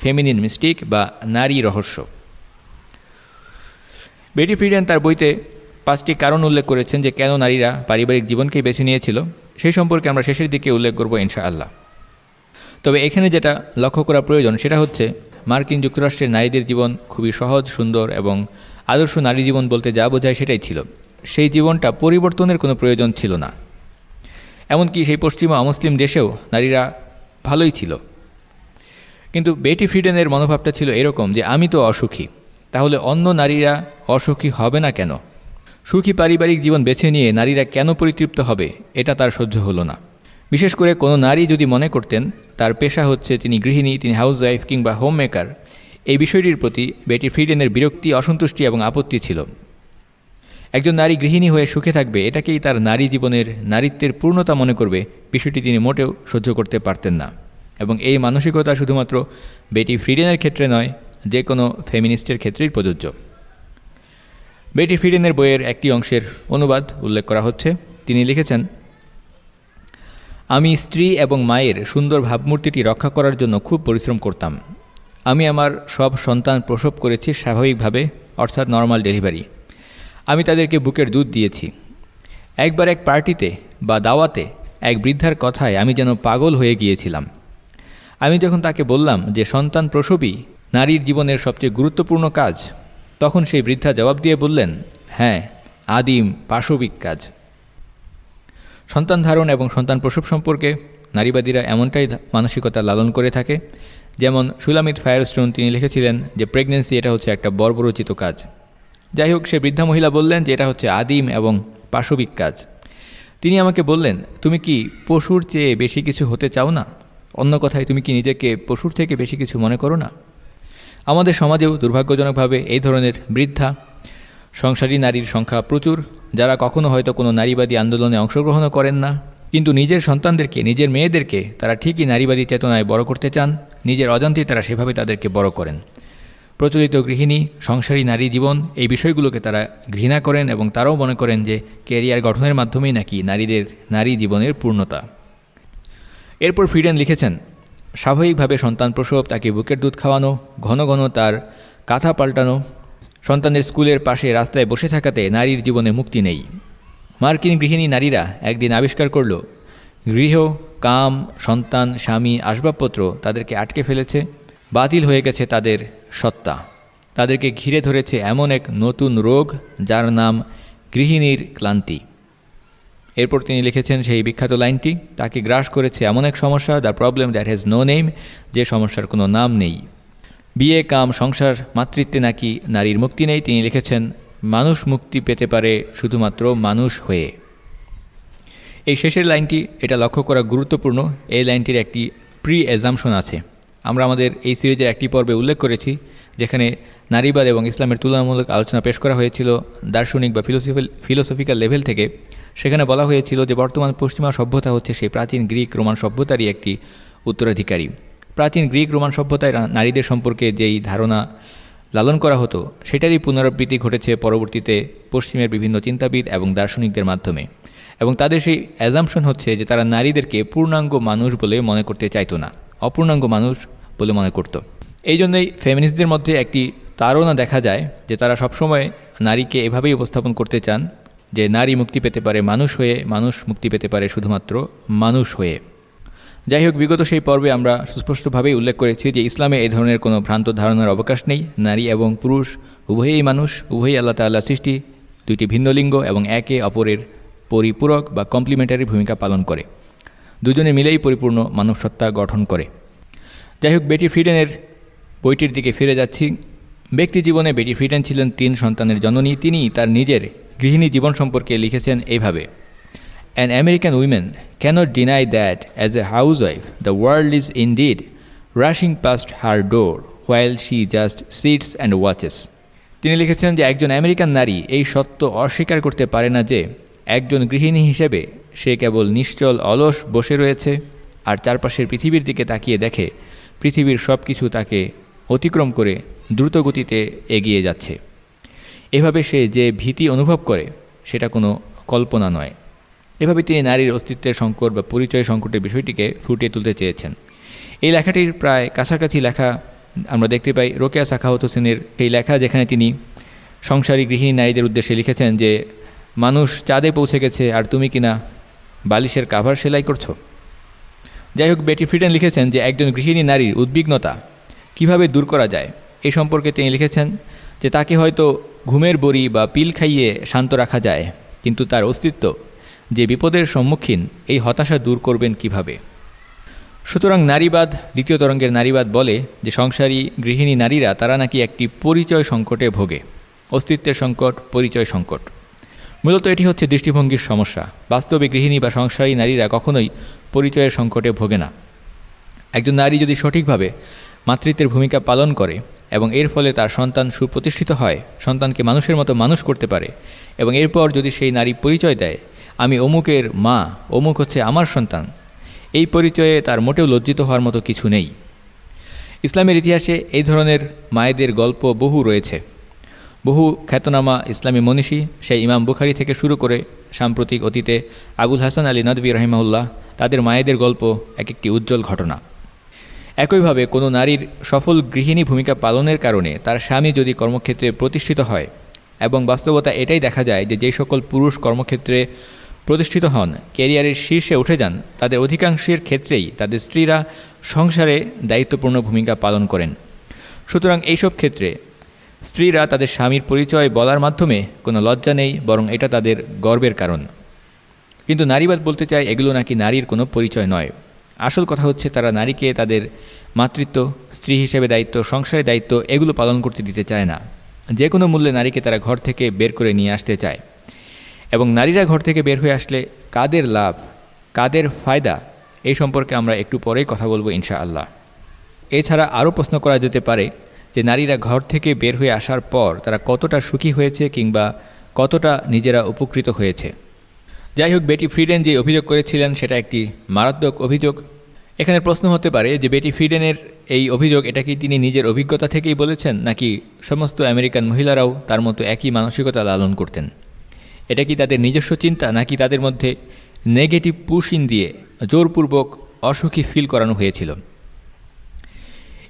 ফেমিনিন মিস্টিক বা নারী রহস্য। বেটি ফ্রিডেন তার বইতে 5টি কারণ উল্লেখ করেছেন যে কেন নারীরা পারিবারিক জীবনকেই বেছে নিয়েছিল, সেই সম্পর্কে আমরা শেষের দিকে উল্লেখ করব ইনশাআল্লাহ। তবে এখানে যেটা লক্ষ্য করা প্রয়োজন সেটা হচ্ছে মার্কিন যুক্তরাষ্ট্রের নারীদের জীবন খুবই সহজ, সুন্দর এবং আদর্শ নারী জীবন বলতে যা বোঝায় সেটাই ছিল। সেই জীবনটা পরিবর্তনের কোনো প্রয়োজন ছিল না। এমনকি সেই পশ্চিমা অমুসলিম দেশেও নারীরা ভালোই ছিল। কিন্তু বেটি ফ্রিডেনের মনোভাবটা ছিল এরকম যে আমি তো অসুখী, তাহলে অন্য নারীরা অসুখী হবে না কেন? সুখী পারিবারিক জীবন বেছে নিয়ে নারীরা কেন পরিতৃপ্ত হবে, এটা তার সহ্য হলো না। বিশেষ করে কোনো নারী যদি মনে করতেন তার পেশা হচ্ছে তিনি গৃহিণী, তিনি হাউসওয়াইফ কিংবা হোম মেকার, এই বিষয়টির প্রতি বেটি ফ্রিডেনের বিরক্তি, অসন্তুষ্টি এবং আপত্তি ছিল। একজন নারী গৃহিণী হয়ে সুখে থাকবে, এটাকেই তার নারী জীবনের নারীত্বের পূর্ণতা মনে করবে, বিষয়টি তিনি মোটেও সহ্য করতে পারতেন না। এবং এই মানসিকতা শুধুমাত্র বেটি ফ্রিডেনের ক্ষেত্রে নয়, যে কোনো ফেমিনিস্টের ক্ষেত্রেই প্রযোজ্য। বেটি ফ্রিডেনের বইয়ের একটি অংশের অনুবাদ উল্লেখ করা হচ্ছে। তিনি লিখেছেন, আমি স্ত্রী এবং মায়ের সুন্দর ভাবমূর্তিটি রক্ষা করার জন্য খুব পরিশ্রম করতাম। আমি আমার সব সন্তান প্রসব করেছি স্বাভাবিকভাবে, অর্থাৎ নর্মাল ডেলিভারি। আমি তাদেরকে বুকের দুধ দিয়েছি। একবার এক পার্টিতে বা দাওয়াতে এক বৃদ্ধার কথায় আমি যেন পাগল হয়ে গিয়েছিলাম। আমি যখন তাকে বললাম যে সন্তান প্রসবই নারীর জীবনের সবচেয়ে গুরুত্বপূর্ণ কাজ, তখন সেই বৃদ্ধা জবাব দিয়ে বললেন, হ্যাঁ, আদিম পাশবিক কাজ। সন্তান ধারণ এবং সন্তান প্রসব সম্পর্কে নারীবাদীরা এমনটাই মানসিকতা লালন করে থাকে। যেমন সুলামিত ফায়ারস্টোন, তিনি লিখেছিলেন যে প্রেগনেন্সি এটা হচ্ছে একটা বর্বরচিত কাজ। যাই হোক, সে বৃদ্ধা মহিলা বললেন যে এটা হচ্ছে আদিম এবং পাশবিক কাজ। তিনি আমাকে বললেন, তুমি কি পশুর চেয়ে বেশি কিছু হতে চাও না? অন্য কথায়, তুমি কি নিজেকে পশুর থেকে বেশি কিছু মনে করো না? আমাদের সমাজেও দুর্ভাগ্যজনকভাবে এই ধরনের বৃদ্ধা সংসারী নারীর সংখ্যা প্রচুর, যারা কখনো হয়তো কোনো নারীবাদী আন্দোলনে অংশগ্রহণও করেন না, কিন্তু নিজের সন্তানদেরকে, নিজের মেয়েদেরকে তারা ঠিকই নারীবাদী চেতনায় বড় করতে চান। নিজের অজান্তেই তারা সেভাবে তাদেরকে বড় করেন। প্রচলিত গৃহিণী, সংসারী নারী জীবন, এই বিষয়গুলোকে তারা ঘৃণা করেন এবং তারাও মনে করেন যে ক্যারিয়ার গঠনের মাধ্যমেই নাকি নারীদের নারী জীবনের পূর্ণতা। এরপর ফ্রিডেন লিখেছেন, স্বাভাবিকভাবে সন্তান প্রসব, তাকে বুকের দুধ খাওয়ানো, ঘন ঘন তার কাঁথা পাল্টানো, সন্তানের স্কুলের পাশে রাস্তায় বসে থাকাতে নারীর জীবনে মুক্তি নেই। মার্কিন গৃহিণী নারীরা একদিন আবিষ্কার করল, গৃহ, কাম, সন্তান, স্বামী, আসবাবপত্র তাদেরকে আটকে ফেলেছে, বাতিল হয়ে গেছে তাদের সত্তা। তাদেরকে ঘিরে ধরেছে এমন এক নতুন রোগ যার নাম গৃহিণীর ক্লান্তি। এরপর তিনি লিখেছেন সেই বিখ্যাত লাইনটি, তাকে গ্রাস করেছে এমন এক সমস্যা, the problem that has no name, যে সমস্যার কোনো নাম নেই। বিয়ে, কাম, সংসার, মাতৃত্বে নাকি নারীর মুক্তি নেই। তিনি লিখেছেন, মানুষ মুক্তি পেতে পারে শুধুমাত্র মানুষ হয়ে। এই শেষের লাইনটি, এটা লক্ষ্য করা গুরুত্বপূর্ণ। এই লাইনটির একটি প্রি অ্যাজাম্পশন আছে। আমরা আমাদের এই সিরিজের একটি পর্বে উল্লেখ করেছি, যেখানে নারীবাদ এবং ইসলামের তুলনামূলক আলোচনা পেশ করা হয়েছিল দার্শনিক বা ফিলোসফিক্যাল লেভেল থেকে। সেখানে বলা হয়েছিল যে বর্তমান পশ্চিমা সভ্যতা হচ্ছে সেই প্রাচীন গ্রিক রোমান সভ্যতারই একটি উত্তরাধিকারী। প্রাচীন গ্রিক রোমান সভ্যতায় নারীদের সম্পর্কে যেই ধারণা লালন করা হতো, সেটারই পুনরাবৃত্তি ঘটেছে পরবর্তীতে পশ্চিমের বিভিন্ন চিন্তাবিদ এবং দার্শনিকদের মাধ্যমে। এবং তাদের সেই অ্যাজাম্পশন হচ্ছে যে তারা নারীদেরকে পূর্ণাঙ্গ মানুষ বলে মনে করতে চাইতো না, অপূর্ণাঙ্গ মানুষ বলে মনে করত। এই জন্যই ফেমিনিস্টদের মধ্যে একটি তাড়না দেখা যায় যে তারা সবসময় নারীকে এভাবেই উপস্থাপন করতে চান যে নারী মুক্তি পেতে পারে মানুষ হয়ে, মানুষ মুক্তি পেতে পারে শুধুমাত্র মানুষ হয়ে। যাই হোক, বিগত সেই পর্বে আমরা সুস্পষ্টভাবেই উল্লেখ করেছি যে ইসলামে এই ধরনের কোনো ভ্রান্ত ধারণার অবকাশ নেই। নারী এবং পুরুষ উভয়েই মানুষ, উভয়ই আল্লাহ তাআলার সৃষ্টি, দুইটি ভিন্ন লিঙ্গ এবং একে অপরের পরিপূরক বা কমপ্লিমেন্টারি ভূমিকা পালন করে, দুজনে মিলেই পরিপূর্ণ মানবসত্তা গঠন করে। যাই হোক, বেটি ফ্রিডেনের বইটির দিকে ফিরে যাচ্ছি। ব্যক্তি জীবনে বেটি ফ্রিডেন ছিলেন 3 সন্তানের জননী। তিনি তার নিজের গৃহিণী জীবন সম্পর্কে লিখেছেন এইভাবে, An American woman cannot deny that as a housewife the world is indeed rushing past her door while she just sits and watches. তিনি লিখেছেন যে একজন আমেরিকান নারী এই সত্য অস্বীকার করতে পারে না যে একজন গৃহিণী হিসেবে সে কেবল নিশ্চল অলস বসে রয়েছে আর চারপাশের পৃথিবীর দিকে তাকিয়ে দেখে পৃথিবীর সব কিছু তাকে অতিক্রম করে দ্রুত গতিতে এগিয়ে যাচ্ছে। এভাবে সে যে ভীতি অনুভব করে সেটা কোনো কল্পনা নয়। এভাবে তিনি নারীর অস্তিত্বের সংকট বা পরিচয় সংকটের বিষয়টিকে ফুটিয়ে তুলতে চেয়েছেন। এই লেখাটির প্রায় কাছাকাছি লেখা আমরা দেখতে পাই রোকেয়া সাখাওয়াত হোসেনের সেই লেখা, যেখানে তিনি সংসারী গৃহিণী নারীদের উদ্দেশ্যে লিখেছেন যে মানুষ চাঁদে পৌঁছে গেছে আর তুমি কিনা বালিশের কাভার সেলাই করছো। যাই হোক, বেটি ফ্রিডেন লিখেছেন যে একজন গৃহিণী নারীর উদ্বিগ্নতা কিভাবে দূর করা যায় এই সম্পর্কে তিনি লিখেছেন যে তাকে হয়তো ঘুমের বড়ি বা পিল খাইয়ে শান্ত রাখা যায়, কিন্তু তার অস্তিত্ব যে বিপদের সম্মুখীন এই হতাশা দূর করবেন কিভাবে। সুতরাং নারীবাদ, দ্বিতীয় তরঙ্গের নারীবাদ বলে যে সংসারী গৃহিণী নারীরা তারা নাকি একটি পরিচয় সংকটে ভোগে, অস্তিত্বের সংকট, পরিচয় সংকট। মূলত এটি হচ্ছে দৃষ্টিভঙ্গির সমস্যা। বাস্তবে গৃহিণী বা সংসারী নারীরা কখনোই পরিচয়ের সংকটে ভোগে না। একজন নারী যদি সঠিকভাবে মাতৃত্বের ভূমিকা পালন করে এবং এর ফলে তার সন্তান সুপ্রতিষ্ঠিত হয়, সন্তানকে মানুষের মতো মানুষ করতে পারে, এবং এরপর যদি সেই নারী পরিচয় দেয় আমি অমুকের মা, অমুক হচ্ছে আমার সন্তান, এই পরিচয়ে তার মোটেও লজ্জিত হওয়ার মতো কিছু নেই। ইসলামের ইতিহাসে এই ধরনের মায়েদের গল্প বহু রয়েছে। বহু খ্যাতনামা ইসলামী মনীষী, সেই ইমাম বুখারী থেকে শুরু করে সাম্প্রতিক অতীতে আবুল হাসান আলী নদভী রাহিমাহুল্লাহ, তাদের মায়েদের গল্প এক একটি উজ্জ্বল ঘটনা। একইভাবে কোনো নারীর সফল গৃহিণী ভূমিকা পালনের কারণে তার স্বামী যদি কর্মক্ষেত্রে প্রতিষ্ঠিত হয়, এবং বাস্তবতা এটাই দেখা যায় যে যেই সকল পুরুষ কর্মক্ষেত্রে প্রতিষ্ঠিত হন, ক্যারিয়ারের শীর্ষে উঠে যান, তাদের অধিকাংশের ক্ষেত্রেই তাদের স্ত্রীরা সংসারে দায়িত্বপূর্ণ ভূমিকা পালন করেন। সুতরাং এইসব ক্ষেত্রে স্ত্রীরা তাদের স্বামীর পরিচয় বলার মাধ্যমে কোনো লজ্জা নেই, বরং এটা তাদের গর্বের কারণ। কিন্তু নারীবাদ বলতে চায় এগুলো নাকি নারীর কোনো পরিচয় নয়। আসল কথা হচ্ছে তারা নারীকে তাদের মাতৃত্ব, স্ত্রী হিসেবে দায়িত্ব, সংসারের দায়িত্ব এগুলো পালন করতে দিতে চায় না। যে কোনো মূল্যে নারীকে তারা ঘর থেকে বের করে নিয়ে আসতে চায়। এবং নারীরা ঘর থেকে বের হয়ে আসলে কাদের লাভ, কাদের ফায়দা, এই সম্পর্কে আমরা একটু পরেই কথা বলবো ইনশাআল্লাহ। এছাড়া আরও প্রশ্ন করা যেতে পারে যে নারীরা ঘর থেকে বের হয়ে আসার পর তারা কতটা সুখী হয়েছে কিংবা কতটা নিজেরা উপকৃত হয়েছে। যাই হোক, বেটি ফ্রিডেন যে অভিযোগ করেছিলেন সেটা একটি মারাত্মক অভিযোগ। এখানে প্রশ্ন হতে পারে যে বেটি ফ্রিডেনের এই অভিযোগ, এটা কি তিনি নিজের অভিজ্ঞতা থেকেই বলেছেন, নাকি সমস্ত আমেরিকান মহিলারাও তার মতো একই মানসিকতা লালন করতেন? এটা কি তাদের নিজস্ব চিন্তা, নাকি তাদের মধ্যে নেগেটিভ পুশিং দিয়ে জোরপূর্বক অসুখী ফিল করানো হয়েছিল?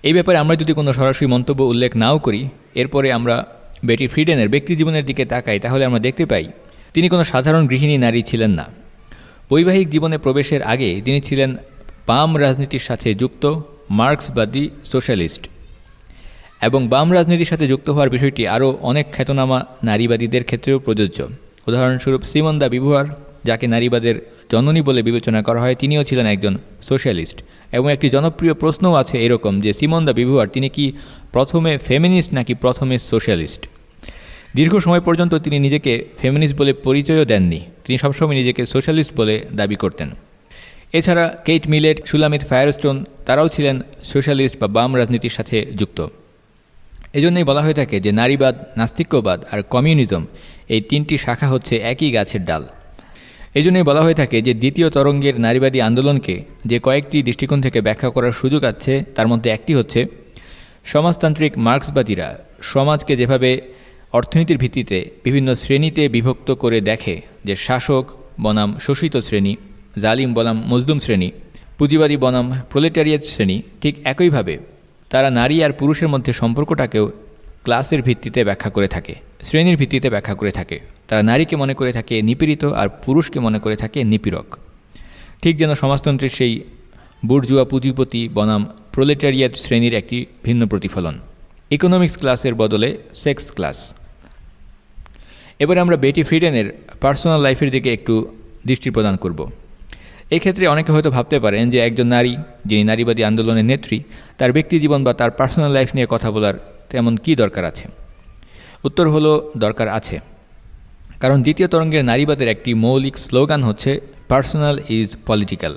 এই ব্যাপারে আমরা যদি কোনো সরাসরি মন্তব্য উল্লেখ নাও করি, এরপরে আমরা বেটি ফ্রিডেনের ব্যক্তিজীবনের দিকে তাকাই, তাহলে আমরা দেখতে পাই তিনি কোনো সাধারণ গৃহিণী নারী ছিলেন না। বৈবাহিক জীবনে প্রবেশের আগে তিনি ছিলেন বাম রাজনীতির সাথে যুক্ত মার্ক্সবাদী সোশ্যালিস্ট। এবং বাম রাজনীতির সাথে যুক্ত হওয়ার বিষয়টি আরও অনেক খ্যাতনামা নারীবাদীদের ক্ষেত্রেও প্রযোজ্য। উদাহরণস্বরূপ সিমন দা বিভুয়ার, যাকে নারীবাদের জননী বলে বিবেচনা করা হয়, তিনিও ছিলেন একজন সোশ্যালিস্ট। এবং একটি জনপ্রিয় প্রশ্নও আছে এরকম যে সিমন দা বিভুয়ার তিনি কি প্রথমে ফেমিনিস্ট নাকি প্রথমে সোশ্যালিস্ট? দীর্ঘ সময় পর্যন্ত তিনি নিজেকে ফেমিনিস্ট বলে পরিচয়ও দেননি, তিনি সবসময় নিজেকে সোশ্যালিস্ট বলে দাবি করতেন। এছাড়া কেট মিলেট, সুলামিত ফায়ারস্টোন, তারাও ছিলেন সোশ্যালিস্ট বা বাম রাজনীতির সাথে যুক্ত। এজন্যই বলা হয়ে থাকে যে নারীবাদ, নাস্তিক্যবাদ আর কমিউনিজম, এই তিনটি শাখা হচ্ছে একই গাছের ডাল। এজন্যই বলা হয়ে থাকে যে দ্বিতীয় তরঙ্গের নারীবাদী আন্দোলনকে যে কয়েকটি দৃষ্টিকোণ থেকে ব্যাখ্যা করার সুযোগ আছে, তার মধ্যে একটি হচ্ছে সমাজতান্ত্রিক মার্ক্সবাদীরা সমাজকে যেভাবে অর্থনীতির ভিত্তিতে বিভিন্ন শ্রেণীতে বিভক্ত করে দেখে, যে শাসক বনাম শোষিত শ্রেণী, জালিম বনাম মজলুম শ্রেণী, পুঁজিবাদী বনাম প্রোলেটারিয়েট শ্রেণী, ঠিক একইভাবে তারা নারী আর পুরুষের মধ্যে সম্পর্কটাকেও ক্লাসের ভিত্তিতে ব্যাখ্যা করে থাকে, শ্রেণীর ভিত্তিতে ব্যাখ্যা করে থাকে। তারা নারীকে মনে করে থাকে নিপীড়িত আর পুরুষকে মনে করে থাকে নিপীড়ক। ঠিক যেন সমাজতন্ত্রের সেই বুর্জুয়া পুঁজিপতি বনাম প্রোলেটারিয়েট শ্রেণীর একটি ভিন্ন প্রতিফলন, ইকোনমিক্স ক্লাসের বদলে সেক্স ক্লাস। এবারে আমরা বেটি ফ্রিডেনের পার্সোনাল লাইফের দিকে একটু দৃষ্টি প্রদান করব। এই ক্ষেত্রে অনেকে হয়তো ভাবতে পারেন যে একজন নারী, যিনি নারীবাদী আন্দোলনের নেত্রী, তার ব্যক্তিজীবন বা তার পার্সোনাল লাইফ নিয়ে কথা বলার তেমন কি দরকার আছে? উত্তর হলো দরকার আছে। কারণ দ্বিতীয় তরঙ্গের নারীবাদের একটি মৌলিক স্লোগান হচ্ছে পার্সোনাল ইজ পলিটিক্যাল,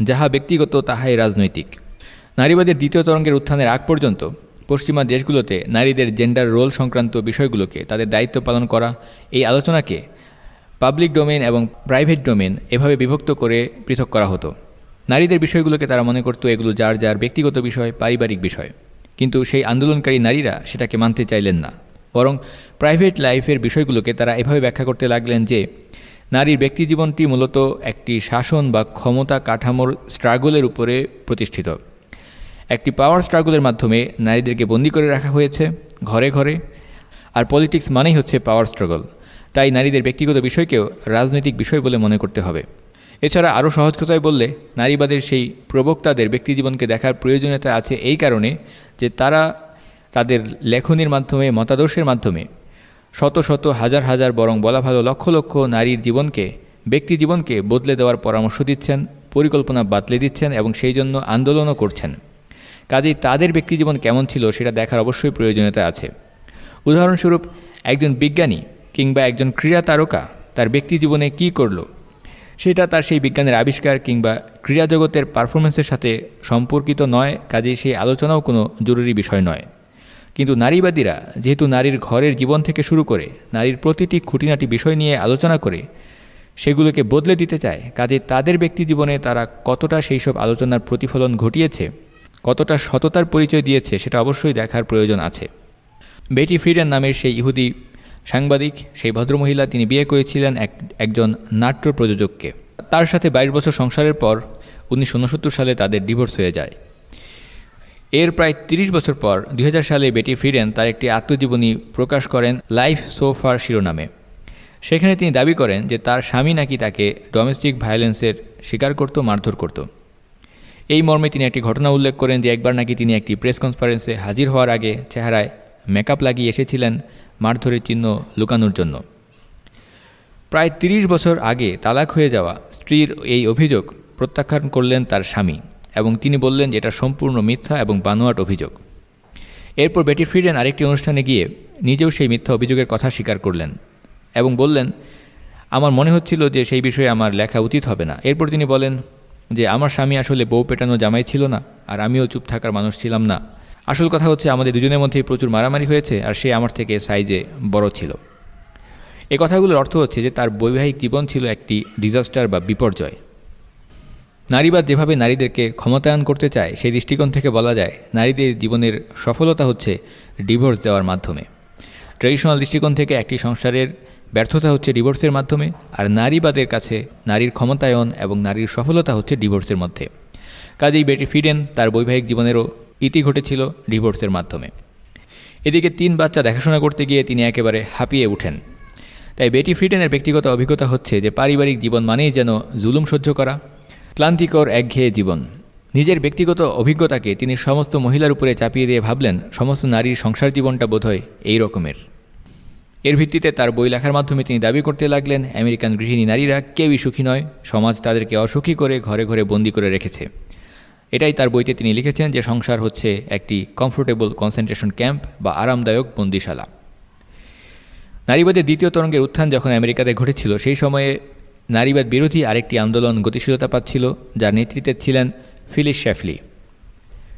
যাহা ব্যক্তিগত তাহাই রাজনৈতিক। নারীবাদের দ্বিতীয় তরঙ্গের উত্থানের আগ পর্যন্ত পশ্চিমা দেশগুলোতে নারীদের জেন্ডার রোল সংক্রান্ত বিষয়গুলোকে, তাদের দায়িত্ব পালন করা, এই আলোচনাকে পাবলিক ডোমেইন এবং প্রাইভেট ডোমেইন এভাবে বিভক্ত করে পৃথক করা হতো। নারীদের বিষয়গুলোকে তারা মনে করতো এগুলো যার যার ব্যক্তিগত বিষয়, পারিবারিক বিষয়। কিন্তু সেই আন্দোলনকারী নারীরা সেটাকে মানতে চাইলেন না, বরং প্রাইভেট লাইফের বিষয়গুলোকে তারা এভাবে ব্যাখ্যা করতে লাগলেন যে নারীর ব্যক্তিজীবনটি মূলত একটি শাসন বা ক্ষমতা কাঠামোর স্ট্রাগলের উপরে প্রতিষ্ঠিত। একটি পাওয়ার স্ট্রাগলের মাধ্যমে নারীদেরকে বন্দী করে রাখা হয়েছে ঘরে ঘরে, আর পলিটিক্স মানেই হচ্ছে পাওয়ার স্ট্রাগল, তাই নারীদের ব্যক্তিগত বিষয়কেও রাজনৈতিক বিষয় বলে মনে করতে হবে। এছাড়া আরও সহজ কথায় বললে, নারীবাদের সেই প্রবক্তাদের ব্যক্তিজীবনকে দেখার প্রয়োজনীয়তা আছে এই কারণে যে তারা তাদের লেখনীর মাধ্যমে, মতাদর্শের মাধ্যমে শত শত হাজার হাজার, বরং বলা ভালো লক্ষ লক্ষ নারীর জীবনকে, ব্যক্তি জীবনকে বদলে দেওয়ার পরামর্শ দিচ্ছেন, পরিকল্পনা বাতলে দিচ্ছেন এবং সেই জন্য আন্দোলনও করছেন। কাজেই তাদের ব্যক্তিজীবন কেমন ছিল সেটা দেখার অবশ্যই প্রয়োজনীয়তা আছে। উদাহরণস্বরূপ, একজন বিজ্ঞানী কিংবা একজন ক্রীড়া তারকা তার ব্যক্তিজীবনে কী করল সেটা তার সেই বিজ্ঞানের আবিষ্কার কিংবা ক্রীড়া জগতের পারফরমেন্সের সাথে সম্পর্কিত নয়, কাজেই সেই আলোচনাও কোনো জরুরি বিষয় নয়। কিন্তু নারীবাদীরা যেহেতু নারীর ঘরের জীবন থেকে শুরু করে নারীর প্রতিটি খুঁটিনাটি বিষয় নিয়ে আলোচনা করে সেগুলোকে বদলে দিতে চায়, কাজে তাদের ব্যক্তিজীবনে তারা কতটা সেই সব আলোচনার প্রতিফলন ঘটিয়েছে, কতটা সততার পরিচয় দিয়েছে সেটা অবশ্যই দেখার প্রয়োজন আছে। বেটি ফ্রিডেন নামের সেই ইহুদি সাংবাদিক, সেই ভদ্রমহিলা, তিনি বিয়ে করেছিলেন একজন নাট্য প্রযোজককে। তার সাথে 22 বছর সংসারের পর 1969 সালে তাদের ডিভোর্স হয়ে যায়। এর প্রায় 30 বছর পর 2000 সালে বেটি ফ্রিডেন তার একটি আত্মজীবনী প্রকাশ করেন লাইফ সো ফার শিরোনামে। সেখানে তিনি দাবি করেন যে তার স্বামী নাকি তাকে ডোমেস্টিক ভায়োলেন্সের শিকার করত, মারধর করত। এই মর্মে তিনি একটি ঘটনা উল্লেখ করেন যে একবার নাকি তিনি একটি প্রেস কনফারেন্সে হাজির হওয়ার আগে চেহারায় মেকআপ লাগিয়ে এসেছিলেন মারধরের চিহ্ন লুকানোর জন্য। প্রায় 30 বছর আগে তালাক হয়ে যাওয়া স্ত্রীর এই অভিযোগ প্রত্যাখ্যান করলেন তার স্বামী এবং তিনি বললেন যে এটা সম্পূর্ণ মিথ্যা এবং বানোয়াট অভিযোগ। এরপর বেটি ফ্রিডেন আরেকটি অনুষ্ঠানে গিয়ে নিজেও সেই মিথ্যা অভিযোগের কথা স্বীকার করলেন এবং বললেন, আমার মনে হচ্ছিল যে সেই বিষয়ে আমার লেখা উচিত হবে না। এরপর তিনি বলেন যে আমার স্বামী আসলে বউ পেটানো জামাই ছিল না, আর আমিও চুপ থাকার মানুষ ছিলাম না। আসল কথা হচ্ছে আমাদের দুজনের মধ্যেই প্রচুর মারামারি হয়েছে, আর সে আমার থেকে সাইজে বড় ছিল। এই কথাগুলোর অর্থ হচ্ছে যে তার বৈবাহিক জীবন ছিল একটি ডিজাস্টার বা বিপর্যয়। নারীবাদ যেভাবে নারীদেরকে ক্ষমতায়ন করতে চায়, সেই দৃষ্টিকোণ থেকে বলা যায় নারীদের জীবনের সফলতা হচ্ছে ডিভোর্স দেওয়ার মাধ্যমে। ট্র্যাডিশনাল দৃষ্টিকোণ থেকে একটি সংসারের ব্যর্থতা হচ্ছে ডিভোর্সের মাধ্যমে, আর নারীবাদের কাছে নারীর ক্ষমতায়ন এবং নারীর সফলতা হচ্ছে ডিভোর্সের মধ্যে। কাজেই বেটি ফ্রিডেন তার বৈবাহিক জীবনেরও ইতি ঘটেছিল ডিভোর্সের মাধ্যমে। এদিকে 3 বাচ্চা দেখাশোনা করতে গিয়ে তিনি একেবারে হাঁপিয়ে উঠেন। তাই বেটি ফ্রিডেনের ব্যক্তিগত অভিজ্ঞতা হচ্ছে যে পারিবারিক জীবন মানেই যেন জুলুম সহ্য করা, ক্লান্তিকর একঘেয়ে জীবন। নিজের ব্যক্তিগত অভিজ্ঞতাকে তিনি সমস্ত মহিলার উপরে চাপিয়ে দিয়ে ভাবলেন সমস্ত নারীর সংসার জীবনটা বোধহয় এই রকমের। এর ভিত্তিতে তার বই লেখার মাধ্যমে তিনি দাবি করতে লাগলেন আমেরিকান গৃহিণী নারীরা কেউই সুখী নয়, সমাজ তাদেরকে অসুখী করে ঘরে ঘরে বন্দি করে রেখেছে। এটাই তার বইতে তিনি লিখেছেন যে সংসার হচ্ছে একটি কমফোর্টেবল কনসেন্ট্রেশন ক্যাম্প বা আরামদায়ক বন্দিশালা। নারীবাদের দ্বিতীয় তরঙ্গের উত্থান যখন আমেরিকাতে ঘটেছিল, সেই সময়ে নারীবাদ বিরোধী আরেকটি আন্দোলন গতিশীলতা পাচ্ছিল, যার নেতৃত্বে ছিলেন ফিলিস শ্যাফলি।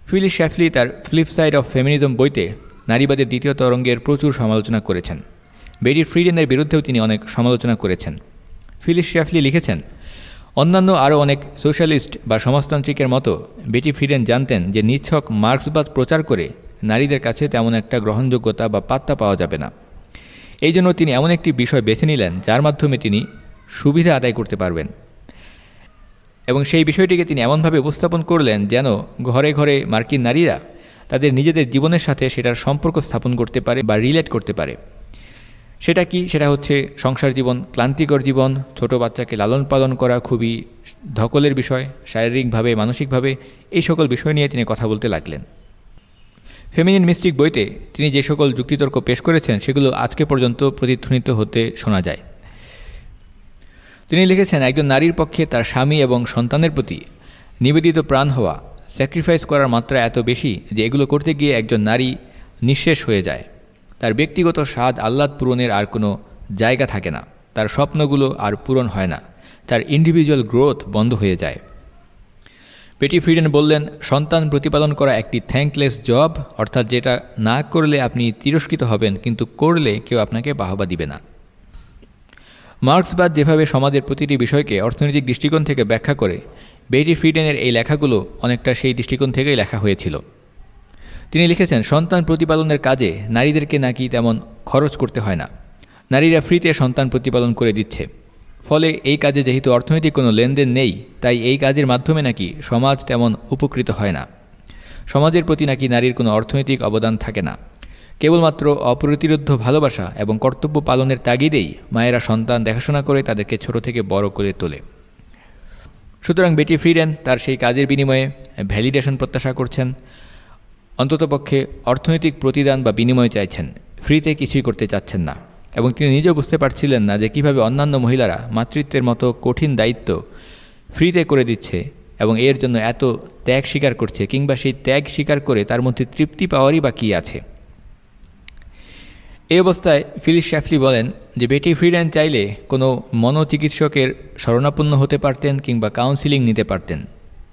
ফিলিস শ্যাফলি তার ফ্লিপ সাইড অফ ফেমিনিজম বইতে নারীবাদের দ্বিতীয় তরঙ্গের প্রচুর সমালোচনা করেছেন। বেটি ফ্রিডেনের বিরুদ্ধেও তিনি অনেক সমালোচনা করেছেন। ফিলিস শ্যাফলি লিখেছেন, অন্যান্য আরও অনেক সোশ্যালিস্ট বা সমাজতান্ত্রিকের মতো বেটি ফ্রিডেন জানতেন যে নিছক মার্ক্সবাদ প্রচার করে নারীদের কাছে তেমন একটা গ্রহণযোগ্যতা বা পাত্তা পাওয়া যাবে না। এই জন্য তিনি এমন একটি বিষয় বেছে নিলেন যার মাধ্যমে তিনি সুবিধা আদায় করতে পারবেন, এবং সেই বিষয়টিকে তিনি এমনভাবে উপস্থাপন করলেন যেন ঘরে ঘরে মার্কিন নারীরা তাদের নিজেদের জীবনের সাথে সেটার সম্পর্ক স্থাপন করতে পারে বা রিলেট করতে পারে। সেটা কি? সেটা হচ্ছে সংসার জীবন, ক্লান্তিকর জীবন, ছোট বাচ্চাকে লালন পালন করা খুবই ধকলের বিষয়, শারীরিকভাবে, মানসিকভাবে, এই সকল বিষয় নিয়ে তিনি কথা বলতে লাগলেন। ফেমিনিন মিস্টিক বইতে তিনি যে সকল যুক্তিতর্ক পেশ করেছেন সেগুলো আজকে পর্যন্ত প্রতিধ্বনিত হতে শোনা যায়। তিনি লিখেছেন, একজন নারীর পক্ষে তার স্বামী এবং সন্তানের প্রতি নিবেদিত প্রাণ হওয়া, স্যাক্রিফাইস করার মাত্রা এত বেশি যে এগুলো করতে গিয়ে একজন নারী নিঃশেষ হয়ে যায়। তার ব্যক্তিগত স্বাদ আহ্লাদ পূরণের আর কোনো জায়গা থাকে না, তার স্বপ্নগুলো আর পূরণ হয় না, তার ইন্ডিভিজুয়াল গ্রোথ বন্ধ হয়ে যায়। বেটি ফ্রিডেন বললেন, সন্তান প্রতিপালন করা একটি থ্যাঙ্কলেস জব, অর্থাৎ যেটা না করলে আপনি তিরস্কৃত হবেন, কিন্তু করলে কেউ আপনাকে বাহবা দিবে না। মার্ক্সবাদ যেভাবে সমাজের প্রতিটি বিষয়কে অর্থনৈতিক দৃষ্টিকোণ থেকে ব্যাখ্যা করে, বেটি ফ্রিডেনের এই লেখাগুলো অনেকটা সেই দৃষ্টিকোণ থেকেই লেখা হয়েছিল। তিনি লিখেছেন, সন্তান প্রতিপালনের কাজে নারীদেরকে নাকি তেমন খরচ করতে হয় না, নারীরা ফ্রিতে সন্তান প্রতিপালন করে দিচ্ছে। ফলে এই কাজে যেহেতু অর্থনৈতিক কোনো লেনদেন নেই, তাই এই কাজের মাধ্যমে নাকি সমাজ তেমন উপকৃত হয় না। সমাজের প্রতি নাকি নারীর কোনো অর্থনৈতিক অবদান থাকে না। কেবলমাত্র অপ্রতিরোধ্য ভালোবাসা এবং কর্তব্য পালনের তাগিদেই মায়েরা সন্তান দেখাশোনা করে তাদেরকে ছোট থেকে বড় করে তোলে। সুতরাং বেটি ফ্রিডেন তার সেই কাজের বিনিময়ে ভ্যালিডেশন প্রত্যাশা করছেন, অন্ততপক্ষে অর্থনৈতিক প্রতিদান বা বিনিময় চাইছেন, ফ্রিতে কিছুই করতে চাচ্ছেন না। এবং তিনি নিজেও বুঝতে পারছিলেন না যে কীভাবে অন্যান্য মহিলারা মাতৃত্বের মতো কঠিন দায়িত্ব ফ্রিতে করে দিচ্ছে এবং এর জন্য এত ত্যাগ স্বীকার করছে, কিংবা সেই ত্যাগ স্বীকার করে তার মধ্যে তৃপ্তি পাওয়ারই বা কী আছে। এই অবস্থায় ফিলিস শ্যাফলি বলেন যে বেটি ফ্রিডেন চাইলে কোনো মনোচিকিৎসকের শরণাপন্ন হতে পারতেন কিংবা কাউন্সিলিং নিতে পারতেন,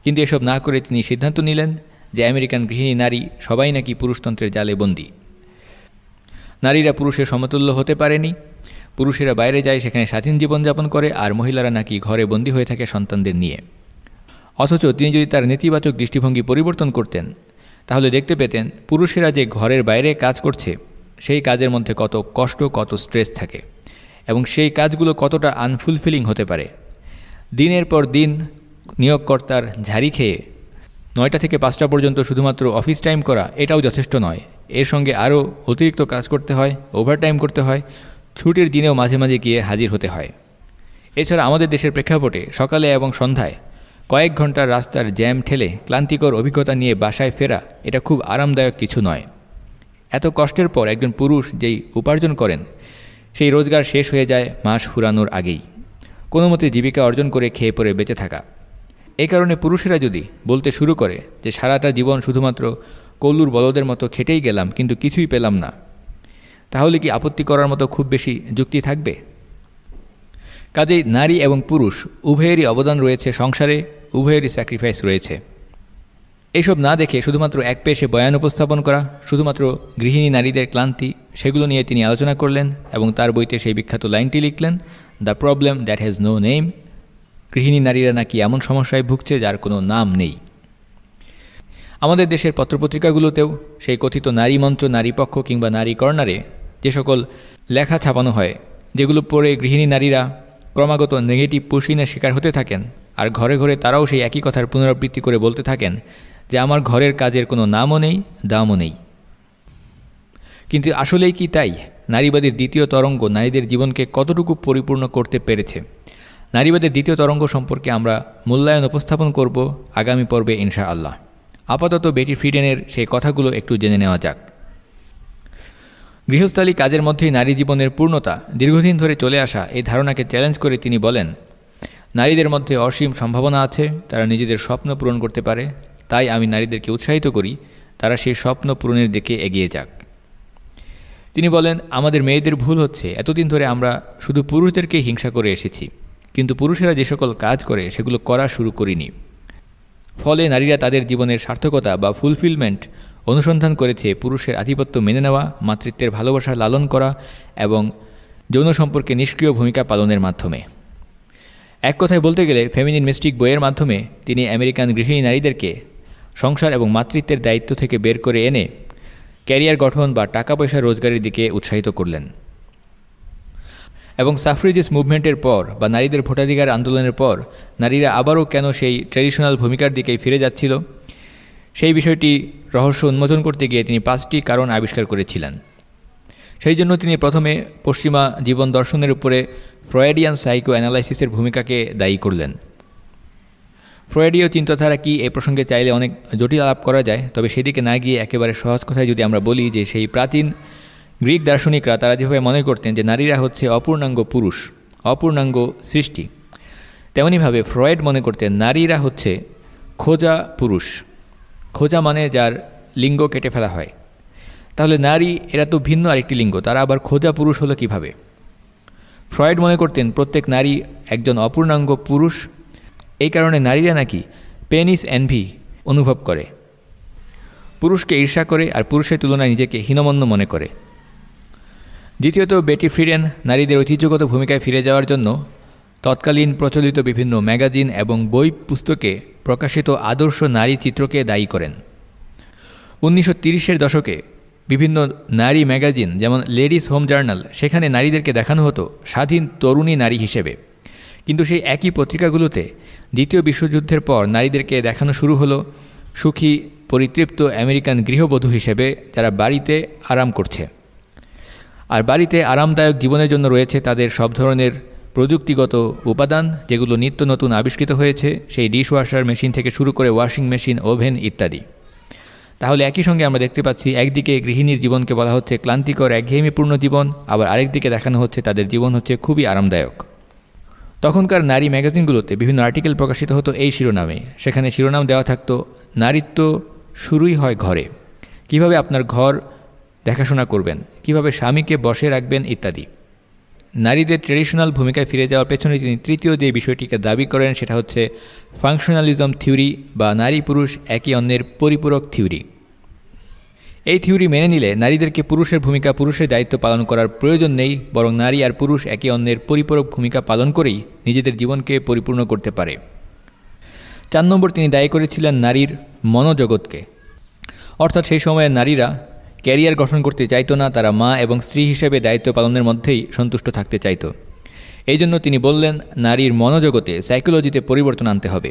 কিন্তু এসব না করে তিনি সিদ্ধান্ত নিলেন যে আমেরিকান গৃহিণী নারী সবাই নাকি পুরুষতন্ত্রের জালে বন্দী। নারীরা পুরুষের সমতুল্য হতে পারেনি, পুরুষেরা বাইরে যায়, সেখানে স্বাধীন জীবনযাপন করে, আর মহিলারা নাকি ঘরে বন্দী হয়ে থাকে সন্তানদের নিয়ে। অথচ তিনি যদি তার নেতিবাচক দৃষ্টিভঙ্গি পরিবর্তন করতেন, তাহলে দেখতে পেতেন পুরুষেরা যে ঘরের বাইরে কাজ করছে সেই কাজের মধ্যে কত কষ্ট, কত স্ট্রেস থাকে, এবং সেই কাজগুলো কতটা আনফুলফিলিং হতে পারে। দিনের পর দিন নিয়োগকর্তার ঝাড়ি খেয়ে 9টা থেকে 5টা পর্যন্ত শুধুমাত্র অফিস টাইম করা এটাও যথেষ্ট নয়, এর সঙ্গে আরও অতিরিক্ত কাজ করতে হয়, ওভারটাইম করতে হয়, ছুটির দিনেও মাঝে মাঝে গিয়ে হাজির হতে হয়। এছাড়া আমাদের দেশের প্রেক্ষাপটে সকালে এবং সন্ধ্যায় কয়েক ঘন্টার রাস্তার জ্যাম ঠেলে ক্লান্তিকর অভিজ্ঞতা নিয়ে বাসায় ফেরা এটা খুব আরামদায়ক কিছু নয়। এত কষ্টের পর একজন পুরুষ যেই উপার্জন করেন সেই রোজগার শেষ হয়ে যায় মাস ফুরানোর আগেই, কোনো মতে জীবিকা অর্জন করে খেয়ে পরে বেঁচে থাকা। এই কারণে পুরুষেরা যদি বলতে শুরু করে যে সারাটা জীবন শুধুমাত্র কল্লুর বলদের মতো খেটেই গেলাম কিন্তু কিছুই পেলাম না, তাহলে কি আপত্তি করার মতো খুব বেশি যুক্তি থাকবে? কাজেই নারী এবং পুরুষ উভয়েরই অবদান রয়েছে সংসারে, উভয়েরই স্যাক্রিফাইস রয়েছে। এইসব না দেখে শুধুমাত্র এক পেশে বয়ান উপস্থাপন করা, শুধুমাত্র গৃহিণী নারীদের ক্লান্তি, সেগুলো নিয়ে তিনি আলোচনা করলেন এবং তার বইতে সেই বিখ্যাত লাইনটি লিখলেন, the problem that has no name. গৃহিণী নারীরা নাকি এমন সমস্যায় ভুগছে যার কোনো নাম নেই। আমাদের দেশের পত্রপত্রিকাগুলোতেও সেই কথিত নারী মঞ্চ, নারী পক্ষ কিংবা নারী কর্নারে যে সকল লেখা ছাপানো হয়, যেগুলো পড়ে গৃহিণী নারীরা ক্রমাগত নেগেটিভ পুশিনের শিকার হতে থাকেন, আর ঘরে ঘরে তারাও সেই একই কথার পুনরাবৃত্তি করে বলতে থাকেন যে আমার ঘরের কাজের কোনো নামও নেই, দামও নেই। কিন্তু আসলেই কি তাই? নারীবাদের দ্বিতীয় তরঙ্গ নারীদের জীবনকে কতটুকু পরিপূর্ণ করতে পেরেছে? নারীবাদের দ্বিতীয় তরঙ্গ সম্পর্কে আমরা মূল্যায়ন উপস্থাপন করব আগামী পর্বে ইনশাআল্লাহ। আপাতত বেটি ফ্রিডেনের সেই কথাগুলো একটু জেনে নেওয়া যাক। গৃহস্থালী কাজের মধ্যেই নারী জীবনের পূর্ণতা দীর্ঘদিন ধরে চলে আসা এই ধারণাকে চ্যালেঞ্জ করে তিনি বলেন, নারীদের মধ্যে অসীম সম্ভাবনা আছে, তারা নিজেদের স্বপ্ন পূরণ করতে পারে, তাই আমি নারীদেরকে উৎসাহিত করি তারা সেই স্বপ্ন পূরণের দিকে এগিয়ে যাক। তিনি বলেন, আমাদের মেয়েদের ভুল হচ্ছে এতদিন ধরে আমরা শুধু পুরুষদেরকেই হিংসা করে এসেছি, কিন্তু পুরুষেরা যে সকল কাজ করে সেগুলো করা শুরু করিনি। ফলে নারীরা তাদের জীবনের সার্থকতা বা ফুলফিলমেন্ট অনুসন্ধান করেছে পুরুষের আধিপত্য মেনে নেওয়া, মাতৃত্বের ভালোবাসা লালন করা এবং যৌন সম্পর্কে নিষ্ক্রিয় ভূমিকা পালনের মাধ্যমে। এক কথায় বলতে গেলে ফেমিনিন মিস্টিক বইয়ের মাধ্যমে তিনি আমেরিকান গৃহিণী নারীদেরকে সংসার এবং মাতৃত্বের দায়িত্ব থেকে বের করে এনে ক্যারিয়ার গঠন বা টাকা পয়সা রোজগারের দিকে উৎসাহিত করলেন। এবং সাফ্রেজিস মুভমেন্টের পর বা নারীদের ভোটাধিকার আন্দোলনের পর নারীরা আবারও কেন সেই ট্র্যাডিশনাল ভূমিকার দিকেই ফিরে যাচ্ছিল, সেই বিষয়টি রহস্য উন্মোচন করতে গিয়ে তিনি 5টি কারণ আবিষ্কার করেছিলেন। সেই জন্য তিনি প্রথমে পশ্চিমা জীবন দর্শনের উপরে ফ্রয়েডিয়ান সাইকো অ্যানালাইসিসের ভূমিকাকে দায়ী করলেন। ফ্রয়েডীয় চিন্তাধারা কি এই প্রসঙ্গে চাইলে অনেক জটিল আলাপ করা যায়, তবে সেদিকে না গিয়ে একেবারে সহজ কথায় যদি আমরা বলি যে সেই প্রাচীন গ্রিক দার্শনিকরা তারা যেভাবে মনে করতেন যে নারীরা হচ্ছে অপূর্ণাঙ্গ পুরুষ, অপূর্ণাঙ্গ সৃষ্টি, তেমনিভাবে ফ্রয়েড মনে করতেন নারীরা হচ্ছে খোঁজা পুরুষ। খোঁজা মানে যার লিঙ্গ কেটে ফেলা হয়। তাহলে নারী এরা তো ভিন্ন আরেকটি লিঙ্গ, তারা আবার খোঁজা পুরুষ হলো কিভাবে? ফ্রয়েড মনে করতেন প্রত্যেক নারী একজন অপূর্ণাঙ্গ পুরুষ। এই কারণে নারীরা নাকি পেনিস এনভি অনুভব করে, পুরুষকে ঈর্ষা করে আর পুরুষের তুলনায় নিজেকে হীনমন্য মনে করে। দ্বিতীয়ত, বেটি ফ্রিডেন নারীদের ঐতিহ্যগত ভূমিকায় ফিরে যাওয়ার জন্য তৎকালীন প্রচলিত বিভিন্ন ম্যাগাজিন এবং বই পুস্তকে প্রকাশিত আদর্শ নারী চিত্রকে দায়ী করেন। 1930-এর দশকে বিভিন্ন নারী ম্যাগাজিন যেমন লেডিস হোম জার্নাল, সেখানে নারীদেরকে দেখানো হতো স্বাধীন তরুণী নারী হিসেবে, কিন্তু সেই একই পত্রিকাগুলোতে দ্বিতীয় বিশ্বযুদ্ধের পর নারীদেরকে দেখানো শুরু হলো সুখী পরিতৃপ্ত আমেরিকান গৃহবধূ হিসেবে যারা বাড়িতে আরাম করছে। আর বাড়িতে আরামদায়ক জীবনের জন্য রয়েছে তাদের সব ধরনের প্রযুক্তিগত উপাদান, যেগুলো নিত্য নতুন আবিষ্কৃত হয়েছে, সেই ডিশওয়াশার মেশিন থেকে শুরু করে ওয়াশিং মেশিন, ওভেন ইত্যাদি। তাহলে একই সঙ্গে আমরা দেখতে পাচ্ছি একদিকে গৃহিণীর জীবনকে বলা হচ্ছে ক্লান্তিকর একঘেয়েমিপূর্ণ জীবন, আবার আরেকদিকে দেখানো হচ্ছে তাদের জীবন হচ্ছে খুবই আরামদায়ক। তখনকার নারী ম্যাগাজিনগুলোতে বিভিন্ন আর্টিকেল প্রকাশিত হতো এই শিরোনামে। সেখানে শিরোনাম দেওয়া থাকতো নারীত্ব শুরুই হয় ঘরে, কিভাবে আপনার ঘর দেখাশোনা করবেন, কিভাবে স্বামীকে বশে রাখবেন ইত্যাদি। নারীদের ট্র্যাডিশনাল ভূমিকায় ফিরে যাওয়ার পেছনে তিনি তৃতীয় যে বিষয়টিকে দাবি করেন সেটা হচ্ছে ফাংশনালিজম থিওরি বা নারী পুরুষ একে অন্যের পরিপূরক থিওরি। এই থিওরি মেনে নিলে নারীদেরকে পুরুষের ভূমিকা, পুরুষের দায়িত্ব পালন করার প্রয়োজন নেই, বরং নারী আর পুরুষ একে অন্যের পরিপূরক ভূমিকা পালন করেই নিজেদের জীবনকে পরিপূর্ণ করতে পারে। 4 নম্বর, তিনি দায়ী করেছিলেন নারীর মনোজগৎকে, অর্থাৎ সেই সময়ে নারীরা ক্যারিয়ার গঠন করতে চাইতো না, তারা মা এবং স্ত্রী হিসেবে দায়িত্ব পালনের মধ্যেই সন্তুষ্ট থাকতে চাইতো। এই জন্য তিনি বললেন নারীর মনোজগতে, সাইকোলজিতে পরিবর্তন আনতে হবে।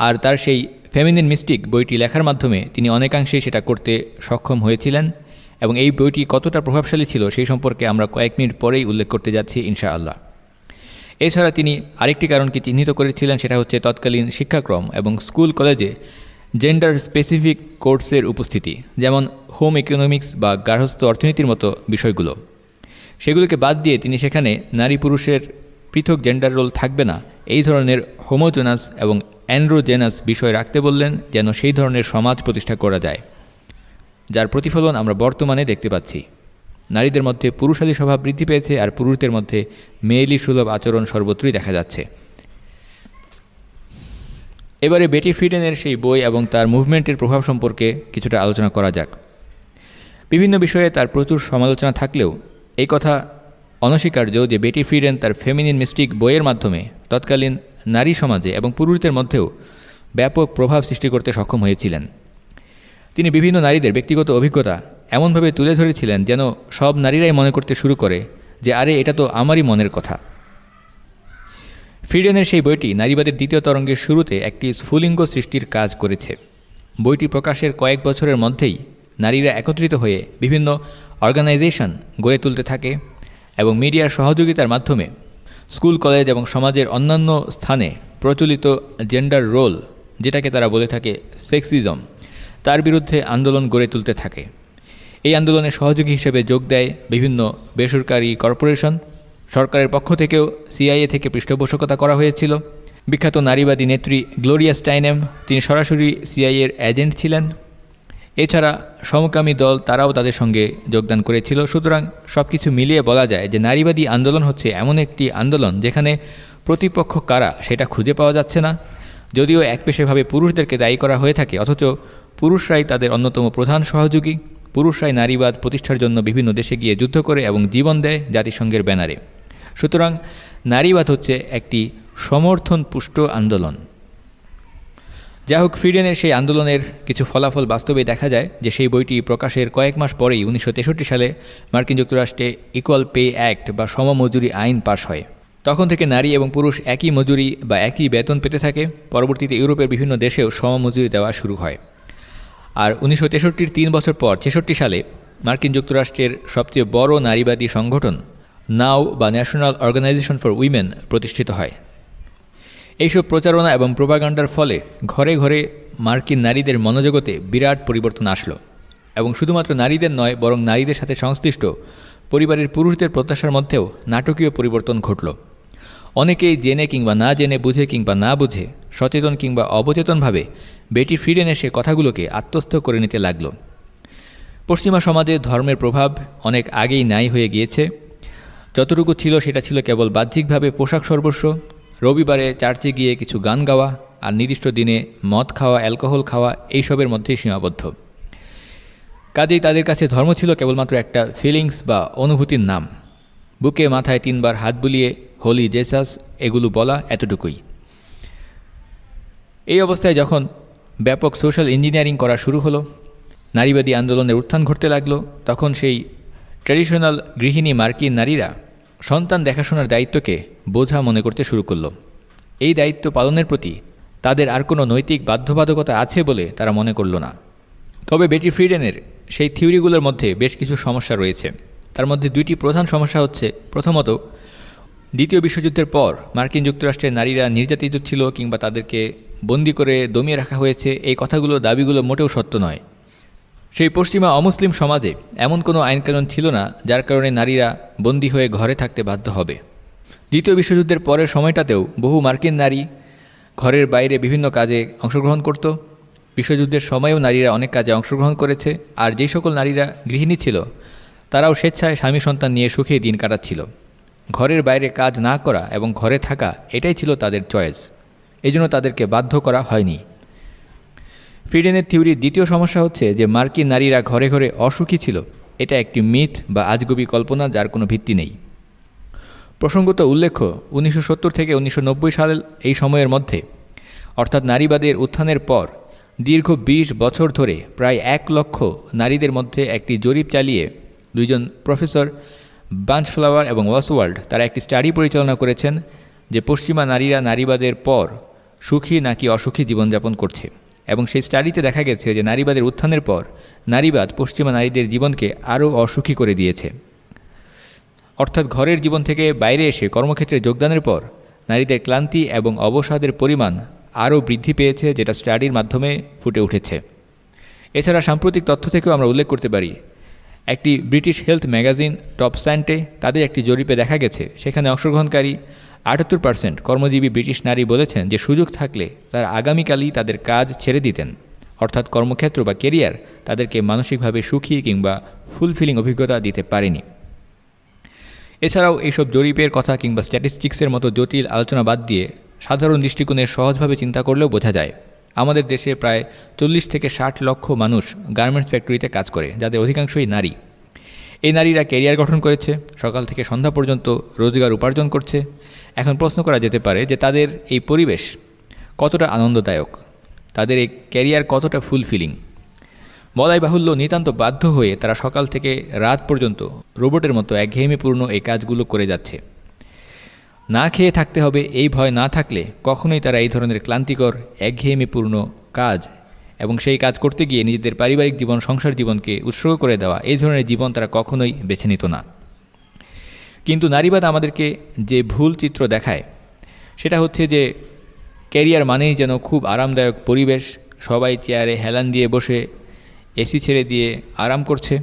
আর তার সেই ফেমিনিন মিস্টিক বইটি লেখার মাধ্যমে তিনি অনেকাংশেই সেটা করতে সক্ষম হয়েছিলেন, এবং এই বইটি কতটা প্রভাবশালী ছিল সেই সম্পর্কে আমরা কয়েক মিনিট পরেই উল্লেখ করতে যাচ্ছি ইনশাআল্লাহ। এছাড়া তিনি আরেকটি কারণকে চিহ্নিত করেছিলেন, সেটা হচ্ছে তৎকালীন শিক্ষাক্রম এবং স্কুল কলেজে জেন্ডার স্পেসিফিক কোর্সের উপস্থিতি, যেমন হোম ইকোনমিক্স বা গার্হস্থ্য অর্থনীতির মতো বিষয়গুলো। সেগুলোকে বাদ দিয়ে তিনি সেখানে নারী পুরুষের পৃথক জেন্ডার রোল থাকবে না, এই ধরনের হোমোজেনাস এবং অ্যান্ড্রোজেনাস বিষয় রাখতে বললেন, যেন সেই ধরনের সমাজ প্রতিষ্ঠা করা যায়, যার প্রতিফলন আমরা বর্তমানে দেখতে পাচ্ছি। নারীদের মধ্যে পুরুষালী স্বভাব বৃদ্ধি পেয়েছে, আর পুরুষদের মধ্যে মেয়েলি সুলভ আচরণ সর্বত্রই দেখা যাচ্ছে। এবারে বেটি ফ্রিডেনের সেই বই এবং তার মুভমেন্টের প্রভাব সম্পর্কে কিছুটা আলোচনা করা যাক। বিভিন্ন বিষয়ে তার প্রচুর সমালোচনা থাকলেও এই কথা অনস্বীকার্য যে বেটি ফ্রিডেন তার ফেমিনিন মিস্টিক বইয়ের মাধ্যমে তৎকালীন নারী সমাজে এবং পুরুষদের মধ্যেও ব্যাপক প্রভাব সৃষ্টি করতে সক্ষম হয়েছিলেন। তিনি বিভিন্ন নারীদের ব্যক্তিগত অভিজ্ঞতা এমনভাবে তুলে ধরেছিলেন যেন সব নারীরাই মনে করতে শুরু করে যে আরে এটা তো আমারই মনের কথা। ফ্রিডেনের সেই বইটি নারীবাদের দ্বিতীয় তরঙ্গের শুরুতে একটি স্ফুলিঙ্গ সৃষ্টির কাজ করেছে। বইটি প্রকাশের কয়েক বছরের মধ্যেই নারীরা একত্রিত হয়ে বিভিন্ন অর্গানাইজেশন গড়ে তুলতে থাকে এবং মিডিয়ার সহযোগিতার মাধ্যমে স্কুল, কলেজ এবং সমাজের অন্যান্য স্থানে প্রচলিত জেন্ডার রোল, যেটাকে তারা বলে থাকে সেক্সিজম, তার বিরুদ্ধে আন্দোলন গড়ে তুলতে থাকে। এই আন্দোলনে সহযোগী হিসেবে যোগ দেয় বিভিন্ন বেসরকারি কর্পোরেশন। সরকারের পক্ষ থেকেও CIA থেকে পৃষ্ঠপোষকতা করা হয়েছিল। বিখ্যাত নারীবাদী নেত্রী গ্লোরিয়া স্টাইনেম, তিনি সরাসরি CIA-র এজেন্ট ছিলেন। এছাড়া সমকামী দল তারাও তাদের সঙ্গে যোগদান করেছিল। সুতরাং সব কিছু মিলিয়ে বলা যায় যে নারীবাদী আন্দোলন হচ্ছে এমন একটি আন্দোলন যেখানে প্রতিপক্ষ কারা সেটা খুঁজে পাওয়া যাচ্ছে না। যদিও একপেশেভাবে পুরুষদেরকে দায়ী করা হয়ে থাকে, অথচ পুরুষরাই তাদের অন্যতম প্রধান সহযোগী। পুরুষরাই নারীবাদ প্রতিষ্ঠার জন্য বিভিন্ন দেশে গিয়ে যুদ্ধ করে এবং জীবন দেয় জাতিসংঘের ব্যানারে। সুতরাং নারীবাদ হচ্ছে একটি সমর্থন পুষ্ট আন্দোলন। যাই হোক, ফ্রিডেনের সেই আন্দোলনের কিছু ফলাফল বাস্তবে দেখা যায় যে সেই বইটি প্রকাশের কয়েক মাস পরেই 1963 সালে মার্কিন যুক্তরাষ্ট্রে ইকুয়াল পে অ্যাক্ট বা সমমজুরি আইন পাশ হয়। তখন থেকে নারী এবং পুরুষ একই মজুরি বা একই বেতন পেতে থাকে। পরবর্তীতে ইউরোপের বিভিন্ন দেশেও সমমজুরি দেওয়া শুরু হয়। আর 1963-র 3 বছর পর 66 সালে মার্কিন যুক্তরাষ্ট্রের সবচেয়ে বড় নারীবাদী সংগঠন নাও বা ন্যাশনাল অর্গানাইজেশন ফর উইমেন প্রতিষ্ঠিত হয়। এইসব প্রচারণা এবং প্রোপাগান্ডার ফলে ঘরে ঘরে মার্কিন নারীদের মনোজগতে বিরাট পরিবর্তন আসলো, এবং শুধুমাত্র নারীদের নয় বরং নারীদের সাথে সংশ্লিষ্ট পরিবারের পুরুষদের প্রত্যাশার মধ্যেও নাটকীয় পরিবর্তন ঘটল। অনেকেই জেনে কিংবা না জেনে, বুঝে কিংবা না বুঝে, সচেতন কিংবা অবচেতনভাবে বেটি ফ্রিডেনের সে কথাগুলোকে আত্মস্থ করে নিতে লাগল। পশ্চিমা সমাজে ধর্মের প্রভাব অনেক আগেই নাই হয়ে গিয়েছে। যতটুকু ছিল সেটা ছিল কেবল বাহ্যিকভাবে পোশাক সর্বস্ব, রবিবারে চার্চে গিয়ে কিছু গান গাওয়া আর নির্দিষ্ট দিনে মদ খাওয়া, অ্যালকোহল খাওয়া, এইসবের মধ্যেই সীমাবদ্ধ। কাজেই তাদের কাছে ধর্ম ছিল কেবলমাত্র একটা ফিলিংস বা অনুভূতির নাম। বুকে মাথায় 3 বার হাত বুলিয়ে হোলি জেসাস এগুলো বলা, এতটুকুই। এই অবস্থায় যখন ব্যাপক সোশ্যাল ইঞ্জিনিয়ারিং করা শুরু হলো, নারীবাদী আন্দোলনের উত্থান ঘটতে লাগলো, তখন সেই ট্র্যাডিশনাল গৃহিণী মার্কিন নারীরা সন্তান দেখাশোনার দায়িত্বকে বোঝা মনে করতে শুরু করলো। এই দায়িত্ব পালনের প্রতি তাদের আর কোনো নৈতিক বাধ্যবাধকতা আছে বলে তারা মনে করল না। তবে বেটি ফ্রিডেনের সেই থিওরিগুলোর মধ্যে বেশ কিছু সমস্যা রয়েছে। তার মধ্যে দুইটি প্রধান সমস্যা হচ্ছে, প্রথমত, দ্বিতীয় বিশ্বযুদ্ধের পর মার্কিন যুক্তরাষ্ট্রের নারীরা নির্যাতিত ছিল কিংবা তাদেরকে বন্দি করে দমিয়ে রাখা হয়েছে, এই দাবিগুলো মোটেও সত্য নয়। সেই পশ্চিমা অমুসলিম সমাজে এমন কোনো আইনকানুন ছিল না যার কারণে নারীরা বন্দী হয়ে ঘরে থাকতে বাধ্য হবে। দ্বিতীয় বিশ্বযুদ্ধের পরের সময়টাতেও বহু মার্কিন নারী ঘরের বাইরে বিভিন্ন কাজে অংশগ্রহণ করত। বিশ্বযুদ্ধের সময়েও নারীরা অনেক কাজে অংশগ্রহণ করেছে, আর যেই সকল নারীরা গৃহিণী ছিল তারাও স্বেচ্ছায় স্বামী সন্তান নিয়ে সুখে দিন কাটাচ্ছিল। ঘরের বাইরে কাজ না করা এবং ঘরে থাকা, এটাই ছিল তাদের চয়েস, এজন্য তাদেরকে বাধ্য করা হয়নি। ফ্রিডেনের থিওরির দ্বিতীয় সমস্যা হচ্ছে যে মার্কিন নারীরা ঘরে ঘরে অসুখী ছিল। এটা একটি মিথ বা আজগুবি কল্পনা যার কোনো ভিত্তি নেই। প্রসঙ্গত উল্লেখ্য, 1970 থেকে 1990 সালের এই সময়ের মধ্যে, অর্থাৎ নারীবাদের উত্থানের পর দীর্ঘ 20 বছর ধরে প্রায় 1 লক্ষ নারীদের মধ্যে একটি জরিপ চালিয়ে দুইজন প্রফেসর বাঞ্চফ্লাওয়ার এবং ওয়াসওয়াল্ড তারা একটি স্টাডি পরিচালনা করেছেন যে পশ্চিমা নারীরা নারীবাদের পর সুখী নাকি অসুখী জীবনযাপন করছে। এবং সেই স্টাডিতে দেখা গেছে যে নারীবাদের উত্থানের পর নারীবাদ পশ্চিমা নারীদের জীবনকে আরও অসুখী করে দিয়েছে। অর্থাৎ ঘরের জীবন থেকে বাইরে এসে কর্মক্ষেত্রে যোগদানের পর নারীদের ক্লান্তি এবং অবসাদের পরিমাণ আরও বৃদ্ধি পেয়েছে, যেটা স্টাডির মাধ্যমে ফুটে উঠেছে। এছাড়া সাম্প্রতিক তথ্য থেকেও আমরা উল্লেখ করতে পারি, একটি ব্রিটিশ হেলথ ম্যাগাজিন টপ সায়েন্টে তাদের একটি জরিপে দেখা গেছে সেখানে অংশগ্রহণকারী 78% কর্মজীবী ব্রিটিশ নারী বলেছেন যে সুযোগ থাকলে তারা আগামীকালই তাদের কাজ ছেড়ে দিতেন, অর্থাৎ কর্মক্ষেত্র বা কেরিয়ার তাদেরকে মানসিকভাবে সুখী কিংবা ফুলফিলিং অভিজ্ঞতা দিতে পারেনি। এছাড়াও এইসব জরিপের কথা কিংবা স্ট্যাটিস্টিক্সের মতো জটিল আলোচনা বাদ দিয়ে সাধারণ দৃষ্টিকোণে সহজভাবে চিন্তা করলেও বোঝা যায়, আমাদের দেশে প্রায় 40 থেকে 60 লক্ষ মানুষ গার্মেন্টস ফ্যাক্টরিতে কাজ করে, যাদের অধিকাংশই নারী। এই নারীরা ক্যারিয়ার গঠন করেছে, সকাল থেকে সন্ধ্যা পর্যন্ত রোজগার উপার্জন করছে। এখন প্রশ্ন করা যেতে পারে যে তাদের এই পরিবেশ কতটা আনন্দদায়ক, তাদের এই ক্যারিয়ার কতটা ফুলফিলিং। বলাই বাহুল্য, নিতান্ত বাধ্য হয়ে তারা সকাল থেকে রাত পর্যন্ত রোবটের মতো একঘেয়েমিপূর্ণ এই কাজগুলো করে যাচ্ছে। না খেয়ে থাকতে হবে এই ভয় না থাকলে কখনোই তারা এই ধরনের ক্লান্তিকর একঘেয়েমিপূর্ণ কাজ এবং সেই কাজ করতে গিয়ে নিজেদের পারিবারিক জীবন, সংসার জীবনকে উৎসর্গ করে দেওয়া, এই ধরনের জীবন তারা কখনোই বেছে নিত না। কিন্তু নারীবাদ আমাদেরকে যে ভুল চিত্র দেখায় সেটা হচ্ছে যে ক্যারিয়ার মানেই যেন খুব আরামদায়ক পরিবেশ, সবাই চেয়ারে হেলান দিয়ে বসে এসি ছেড়ে দিয়ে আরাম করছে,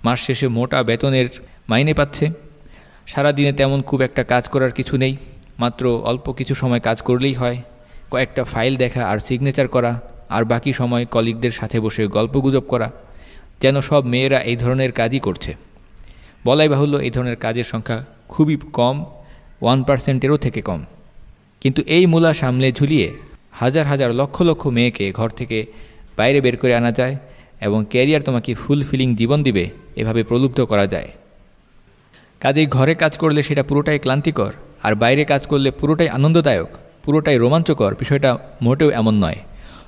মাস শেষে মোটা বেতনের মাইনে পাচ্ছে, সারাদিনে তেমন খুব একটা কাজ করার কিছু নেই, মাত্র অল্প কিছু সময় কাজ করলেই হয়, কয়েকটা ফাইল দেখা আর সিগনেচার করা, আর বাকি সময় কলিগদের সাথে বসে গল্পগুজব করা, যেন সব মেয়েরা এই ধরনের কাজই করছে। বলাই বাহুল্য, এই ধরনের কাজের সংখ্যা খুবই কম, 1%-এরও থেকে কম। কিন্তু এই মূলা সামলে ঝুলিয়ে হাজার হাজার লক্ষ লক্ষ মেয়েকে ঘর থেকে বাইরে বের করে আনা যায় এবং ক্যারিয়ার তোমাকে ফুলফিলিং জীবন দিবে এভাবে প্রলুব্ধ করা যায়। কাজেই ঘরে কাজ করলে সেটা পুরোটাই ক্লান্তিকর, আর বাইরে কাজ করলে পুরোটাই আনন্দদায়ক, পুরোটাই রোমাঞ্চকর, বিষয়টা মোটেও এমন নয়।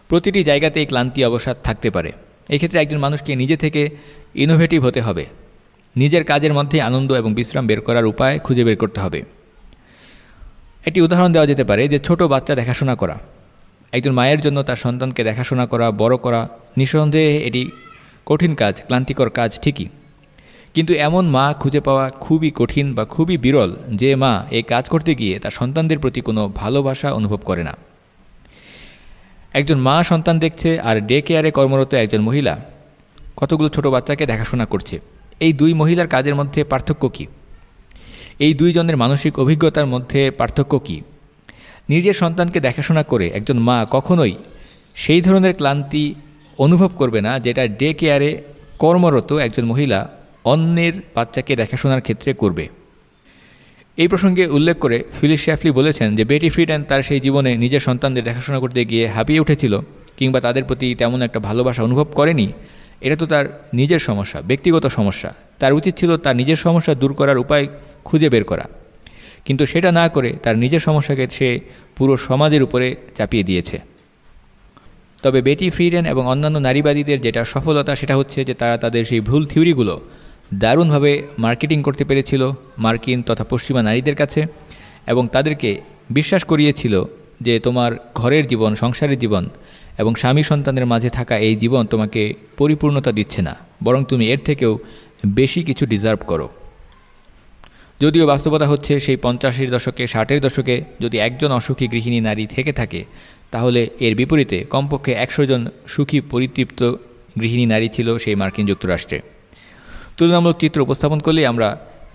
প্রতিটি জায়গাতেই ক্লান্তি অবসাদ থাকতে পারে। এই ক্ষেত্রে একজন মানুষকে নিজে থেকে ইনোভেটিভ হতে হবে, নিজের কাজের মধ্যে আনন্দ এবং বিশ্রাম বের করার উপায় খুঁজে বের করতে হবে। একটি উদাহরণ দেওয়া যেতে পারে যে ছোট বাচ্চা দেখাশোনা করা। একজন মায়ের জন্য তার সন্তানকে দেখাশোনা করা, বড় করা নিঃসন্দেহে এটি কঠিন কাজ, ক্লান্তিকর কাজ ঠিকই, কিন্তু এমন মা খুঁজে পাওয়া খুবই কঠিন বা খুবই বিরল যে মা এই কাজ করতে গিয়ে তার সন্তানদের প্রতি কোনো ভালোবাসা অনুভব করে না। একজন মা সন্তান দেখছে আর ডে কেয়ারে কর্মরত একজন মহিলা কতগুলো ছোট বাচ্চাকে দেখাশোনা করছে। এই দুই মহিলার কাজের মধ্যে পার্থক্য কী? এই দুইজনের মানসিক অভিজ্ঞতার মধ্যে পার্থক্য কী? নিজের সন্তানকে দেখাশোনা করে একজন মা কখনোই সেই ধরনের ক্লান্তি অনুভব করবে না যেটা ডে কেয়ারে কর্মরত একজন মহিলা অন্যের বাচ্চাকে দেখাশোনার ক্ষেত্রে করবে। এই প্রসঙ্গে উল্লেখ করে ফিলিস শ্যাফলি বলেছেন যে বেটি ফ্রিডেন তার সেই জীবনে নিজের সন্তানদের দেখাশোনা করতে গিয়ে হাঁপিয়ে উঠেছিল কিংবা তাদের প্রতি তেমন একটা ভালোবাসা অনুভব করেনি। এটা তো তার নিজের সমস্যা, ব্যক্তিগত সমস্যা। তার উচিত ছিল তার নিজের সমস্যা দূর করার উপায় খুঁজে বের করা, কিন্তু সেটা না করে তার নিজের সমস্যাকে সে পুরো সমাজের উপরে চাপিয়ে দিয়েছে। তবে বেটি ফ্রিডেন এবং অন্যান্য নারীবাদীদের যেটা সফলতা সেটা হচ্ছে যে তারা তাদের সেই ভুল থিওরিগুলো দারুণভাবে মার্কেটিং করতে পেরেছিল মার্কিন তথা পশ্চিমা নারীদের কাছে, এবং তাদেরকে বিশ্বাস করিয়েছিল যে তোমার ঘরের জীবন, সংসারের জীবন এবং স্বামী সন্তানের মাঝে থাকা এই জীবন তোমাকে পরিপূর্ণতা দিচ্ছে না, বরং তুমি এর থেকেও বেশি কিছু ডিজার্ভ করো। যদিও বাস্তবতা হচ্ছে সেই 50-এর দশকে, 60-এর দশকে যদি একজন অসুখী গৃহিণী নারী থেকে থাকে, তাহলে এর বিপরীতে কমপক্ষে 100 জন সুখী পরিতৃপ্ত গৃহিণী নারী ছিল সেই মার্কিন যুক্তরাষ্ট্রে। তুলনামূলক চিত্র উপস্থাপন করলে আমরা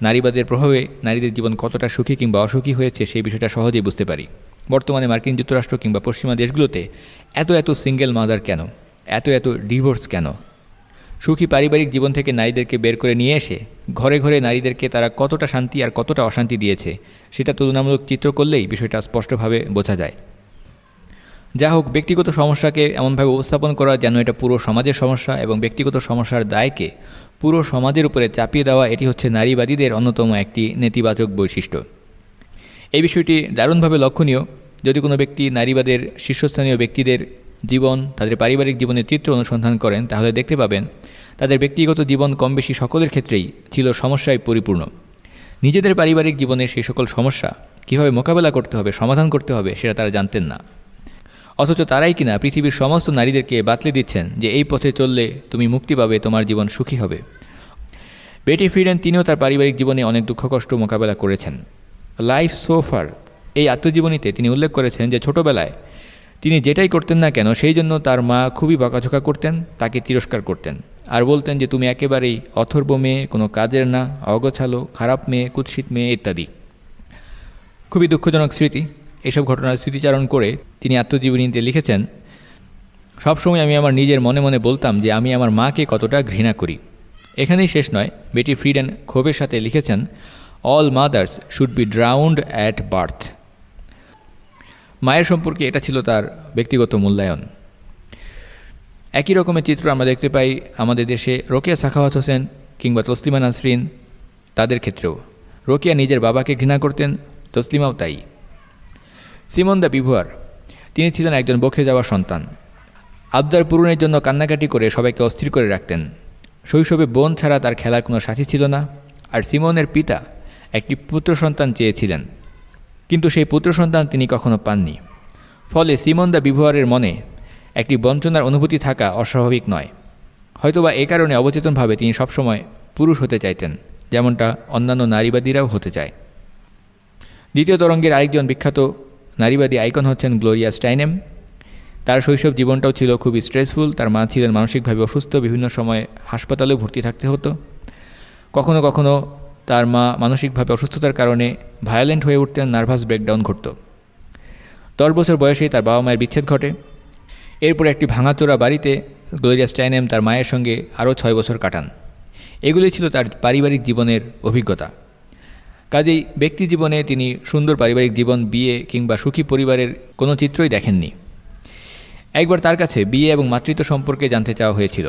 নারীবাদের প্রভাবে নারীদের জীবন কতটা সুখী কিংবা অসুখী হয়েছে সেই বিষয়টা সহজেই বুঝতে পারি। বর্তমানে মার্কিন যুক্তরাষ্ট্র কিংবা পশ্চিমা দেশগুলোতে এত সিঙ্গেল মাদার কেন, এত ডিভোর্স কেন? সুখী পারিবারিক জীবন থেকে নারীদেরকে বের করে নিয়ে এসে ঘরে ঘরে নারীদেরকে তারা কতটা শান্তি আর কতটা অশান্তি দিয়েছে সেটা তুলনামূলক চিত্র করলেই বিষয়টা স্পষ্টভাবে বোঝা যায়। যা হোক, ব্যক্তিগত সমস্যাকে এমনভাবে উপস্থাপন করা যেন এটা পুরো সমাজের সমস্যা এবং ব্যক্তিগত সমস্যার দায়কে পুরো সমাজের উপরে চাপিয়ে দেওয়া, এটি হচ্ছে নারীবাদীদের অন্যতম একটি নেতিবাচক বৈশিষ্ট্য। এই বিষয়টি দারুণভাবে লক্ষণীয়। যদি কোনো ব্যক্তি নারীবাদের শীর্ষস্থানীয় ব্যক্তিদের জীবন, তাদের পারিবারিক জীবনের চিত্র অনুসন্ধান করেন, তাহলে দেখতে পাবেন তাদের ব্যক্তিগত জীবন কম বেশি সকলের ক্ষেত্রেই ছিল সমস্যায় পরিপূর্ণ। নিজেদের পারিবারিক জীবনের সেই সকল সমস্যা কীভাবে মোকাবেলা করতে হবে, সমাধান করতে হবে, সেটা তারা জানতেন না। অথচ তারাই কিনা পৃথিবীর সমস্ত নারীদেরকে বাতলে দিচ্ছেন যে এই পথে চললে তুমি মুক্তি পাবে, তোমার জীবন সুখী হবে। বেটি ফ্রিডেন তিনিও তার পারিবারিক জীবনে অনেক দুঃখ কষ্ট মোকাবেলা করেছেন। লাইফ সো ফার এই আত্মজীবনীতে তিনি উল্লেখ করেছেন যে ছোটবেলায় তিনি যেটাই করতেন না কেন সেই জন্য তার মা খুবই বকাঝকা করতেন, তাকে তিরস্কার করতেন আর বলতেন যে তুমি একেবারেই অথর্ব মেয়ে, কোনো কাজের না, অগোছালো, খারাপ মেয়ে, কুৎসিত মেয়ে ইত্যাদি। খুবই দুঃখজনক স্মৃতি। এসব ঘটনার স্মৃতিচারণ করে তিনি আত্মজীবনীতে লিখেছেন, সবসময় আমি আমার নিজের মনে মনে বলতাম যে আমি আমার মাকে কতটা ঘৃণা করি। এখানেই শেষ নয়, বেটি ফ্রিডেন ক্ষোভের সাথে লিখেছেন, all mother's should be drowned at birth. মায়ের সম্পর্কে এটা ছিল তার ব্যক্তিগত মূল্যায়ন। একই রকমের চিত্র আমরা দেখতে পাই আমাদের দেশে রোকেয়া সাখাওয়াত হোসেন কিংবা তসলিমা নাসরিন তাদের ক্ষেত্রেও। রোকেয়া নিজের বাবাকে ঘৃণা করতেন, তসলিমাও তাই। সিমন দ্য বিভুয়ার তিনি ছিলেন একজন বকে যাওয়া সন্তান। আবদার পূরণের জন্য কান্নাকাটি করে সবাইকে অস্থির করে রাখতেন। শৈশবে বোন ছাড়া তার খেলার কোনো সাথী ছিল না। আর সিমনের পিতা একটি পুত্র সন্তান চেয়েছিলেন, কিন্তু সেই পুত্র সন্তান তিনি কখনো পাননি। ফলে সিমন দ্য বিভুয়ারের মনে একটি বঞ্চনার অনুভূতি থাকা অস্বাভাবিক নয়। হয়তোবা এ কারণে অবচেতনভাবে তিনি সবসময় পুরুষ হতে চাইতেন, যেমনটা অন্যান্য নারীবাদীরাও হতে চায়। দ্বিতীয় তরঙ্গের আরেকজন বিখ্যাত নারীবাদী আইকন হচ্ছেন গ্লোরিয়া স্টাইনেম। তার শৈশব জীবনটাও ছিল খুবই স্ট্রেসফুল। তার মা ছিলেন মানসিকভাবে অসুস্থ, বিভিন্ন সময় হাসপাতালেও ভর্তি থাকতে হতো। কখনো কখনো তার মা মানসিকভাবে অসুস্থতার কারণে ভায়োলেন্ট হয়ে উঠতেন, নার্ভাস ব্রেকডাউন ঘটত। 10 বছর বয়সেই তার বাবা মায়ের বিচ্ছেদ ঘটে। এরপর একটি ভাঙাচোরা বাড়িতে গ্লোরিয়া স্টাইনেম তার মায়ের সঙ্গে আরও 6 বছর কাটান। এগুলি ছিল তার পারিবারিক জীবনের অভিজ্ঞতা। কাজেই ব্যক্তি জীবনে তিনি সুন্দর পারিবারিক জীবন, বিয়ে কিংবা সুখী পরিবারের কোনো চিত্রই দেখেননি। একবার তার কাছে বিয়ে এবং মাতৃত্ব সম্পর্কে জানতে চাওয়া হয়েছিল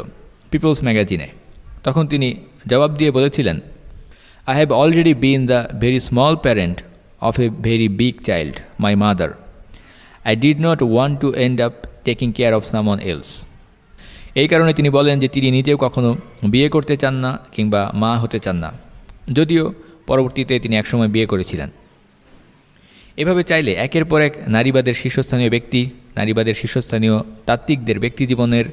পিপলস ম্যাগাজিনে। তখন তিনি জবাব দিয়ে বলেছিলেন, I have already been the very small parent of a very big child, my mother. I did not want to end up taking care of someone else. এই কারণে তিনি বলেন যে তিনি নিজেও কখনো বিয়ে করতে চান না কিংবা মা হতে চান না, যদিও পরবর্তীতে তিনি একসময় বিয়ে করেছিলেন। এভাবে চাইলে একের পর এক নারীবাদের শীর্ষস্থানীয় ব্যক্তি, নারীবাদের শীর্ষস্থানীয় তাত্ত্বিকদের ব্যক্তিজীবনের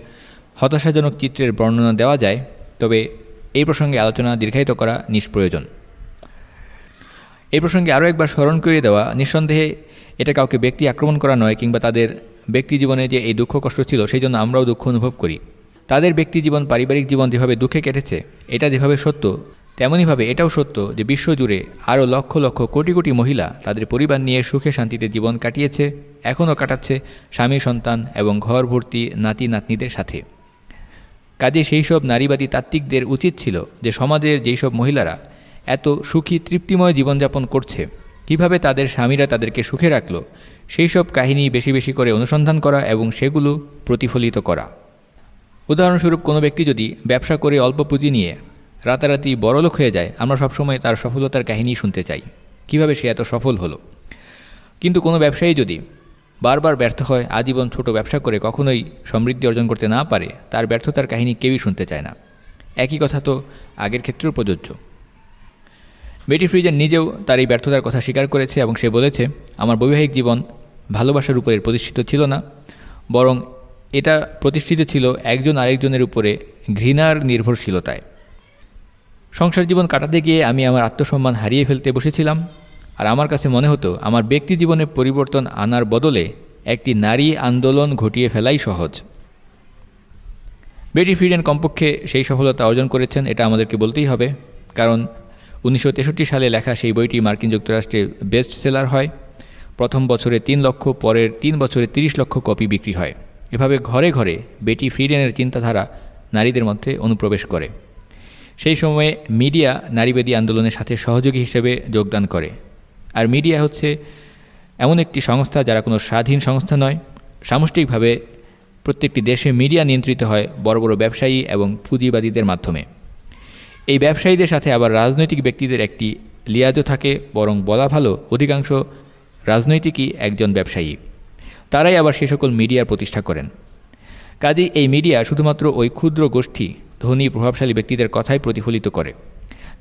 হতাশাজনক চিত্রের বর্ণনা দেওয়া যায়। তবে এই প্রসঙ্গে আলোচনা দীর্ঘায়িত করা নিষ্প্রয়োজন। এই প্রসঙ্গে আরও একবার স্মরণ করিয়ে দেওয়া, নিঃসন্দেহে এটা কাউকে ব্যক্তি আক্রমণ করা নয় কিংবা তাদের ব্যক্তি জীবনে যে এই দুঃখ কষ্ট ছিল সেই জন্য আমরাও দুঃখ অনুভব করি। তাদের ব্যক্তি জীবন, পারিবারিক জীবন যেভাবে দুঃখে কেটেছে, এটা যেভাবে সত্য, তেমনইভাবে এটাও সত্য যে বিশ্বজুড়ে আরও লক্ষ লক্ষ কোটি কোটি মহিলা তাদের পরিবার নিয়ে সুখে শান্তিতে জীবন কাটিয়েছে, এখনও কাটাচ্ছে স্বামী, সন্তান এবং ঘর ভর্তি নাতি নাতনিদের সাথে। কাজে সেই সব নারীবাদী তাত্ত্বিকদের উচিত ছিল যে সমাজের যেই সব মহিলারা এত সুখী তৃপ্তিময় জীবনযাপন করছে, কিভাবে তাদের স্বামীরা তাদেরকে সুখে রাখলো, সেই সব কাহিনী বেশি বেশি করে অনুসন্ধান করা এবং সেগুলো প্রতিফলিত করা। উদাহরণস্বরূপ কোনো ব্যক্তি যদি ব্যবসা করে অল্প পুঁজি নিয়ে রাতারাতি বড়লোক হয়ে যায়, আমরা সবসময় তার সফলতার কাহিনী শুনতে চাই, কিভাবে সে এত সফল হলো। কিন্তু কোনো ব্যবসায়ী যদি বারবার ব্যর্থ হয়, আজীবন ছোট ব্যবসা করে কখনোই সমৃদ্ধি অর্জন করতে না পারে, তার ব্যর্থতার কাহিনী কেউই শুনতে চায় না। একই কথা তো আগের ক্ষেত্রেও প্রযোজ্য। বেটি ফ্রিডেন নিজেও তার এই ব্যর্থতার কথা স্বীকার করেছে এবং সে বলেছে, আমার বৈবাহিক জীবন ভালোবাসার উপরে প্রতিষ্ঠিত ছিল না, বরং এটা প্রতিষ্ঠিত ছিল একজন আরেকজনের উপরে ঘৃণার নির্ভরশীলতায়। সংসার জীবন কাটাতে গিয়ে আমি আমার আত্মসম্মান হারিয়ে ফেলতে বসেছিলাম, আর আমার কাছে মনে হতো আমার ব্যক্তি জীবনে পরিবর্তন আনার বদলে একটি নারী আন্দোলন ঘটিয়ে ফেলাই সহজ। বেটি ফ্রিডেন কমপক্ষে সেই সফলতা অর্জন করেছেন, এটা আমাদেরকে বলতেই হবে, কারণ 1963 সালে লেখা সেই বইটি মার্কিন যুক্তরাষ্ট্রে বেস্ট সেলার হয়। প্রথম বছরে 3 লক্ষ, পরের 3 বছরে 30 লক্ষ কপি বিক্রি হয়। এভাবে ঘরে ঘরে বেটি ফ্রিডেনের চিন্তাধারা নারীদের মধ্যে অনুপ্রবেশ করে। সেই সময়ে মিডিয়া নারীবাদী আন্দোলনের সাথে সহযোগী হিসেবে যোগদান করে। আর মিডিয়া হচ্ছে এমন একটি সংস্থা যারা কোনো স্বাধীন সংস্থা নয়। সামষ্টিকভাবে প্রত্যেকটি দেশে মিডিয়া নিয়ন্ত্রিত হয় বড় বড় ব্যবসায়ী এবং পুঁজিবাদীদের মাধ্যমে। এই ব্যবসায়ীদের সাথে আবার রাজনৈতিক ব্যক্তিদের একটি লিয়াজও থাকে, বরং বলা ভালো অধিকাংশ রাজনৈতিকই একজন ব্যবসায়ী। তারাই আবার সেই সকল মিডিয়ার প্রতিষ্ঠা করেন। কাজেই এই মিডিয়া শুধুমাত্র ওই ক্ষুদ্র গোষ্ঠী ধনী প্রভাবশালী ব্যক্তিদের কথাই প্রতিফলিত করে,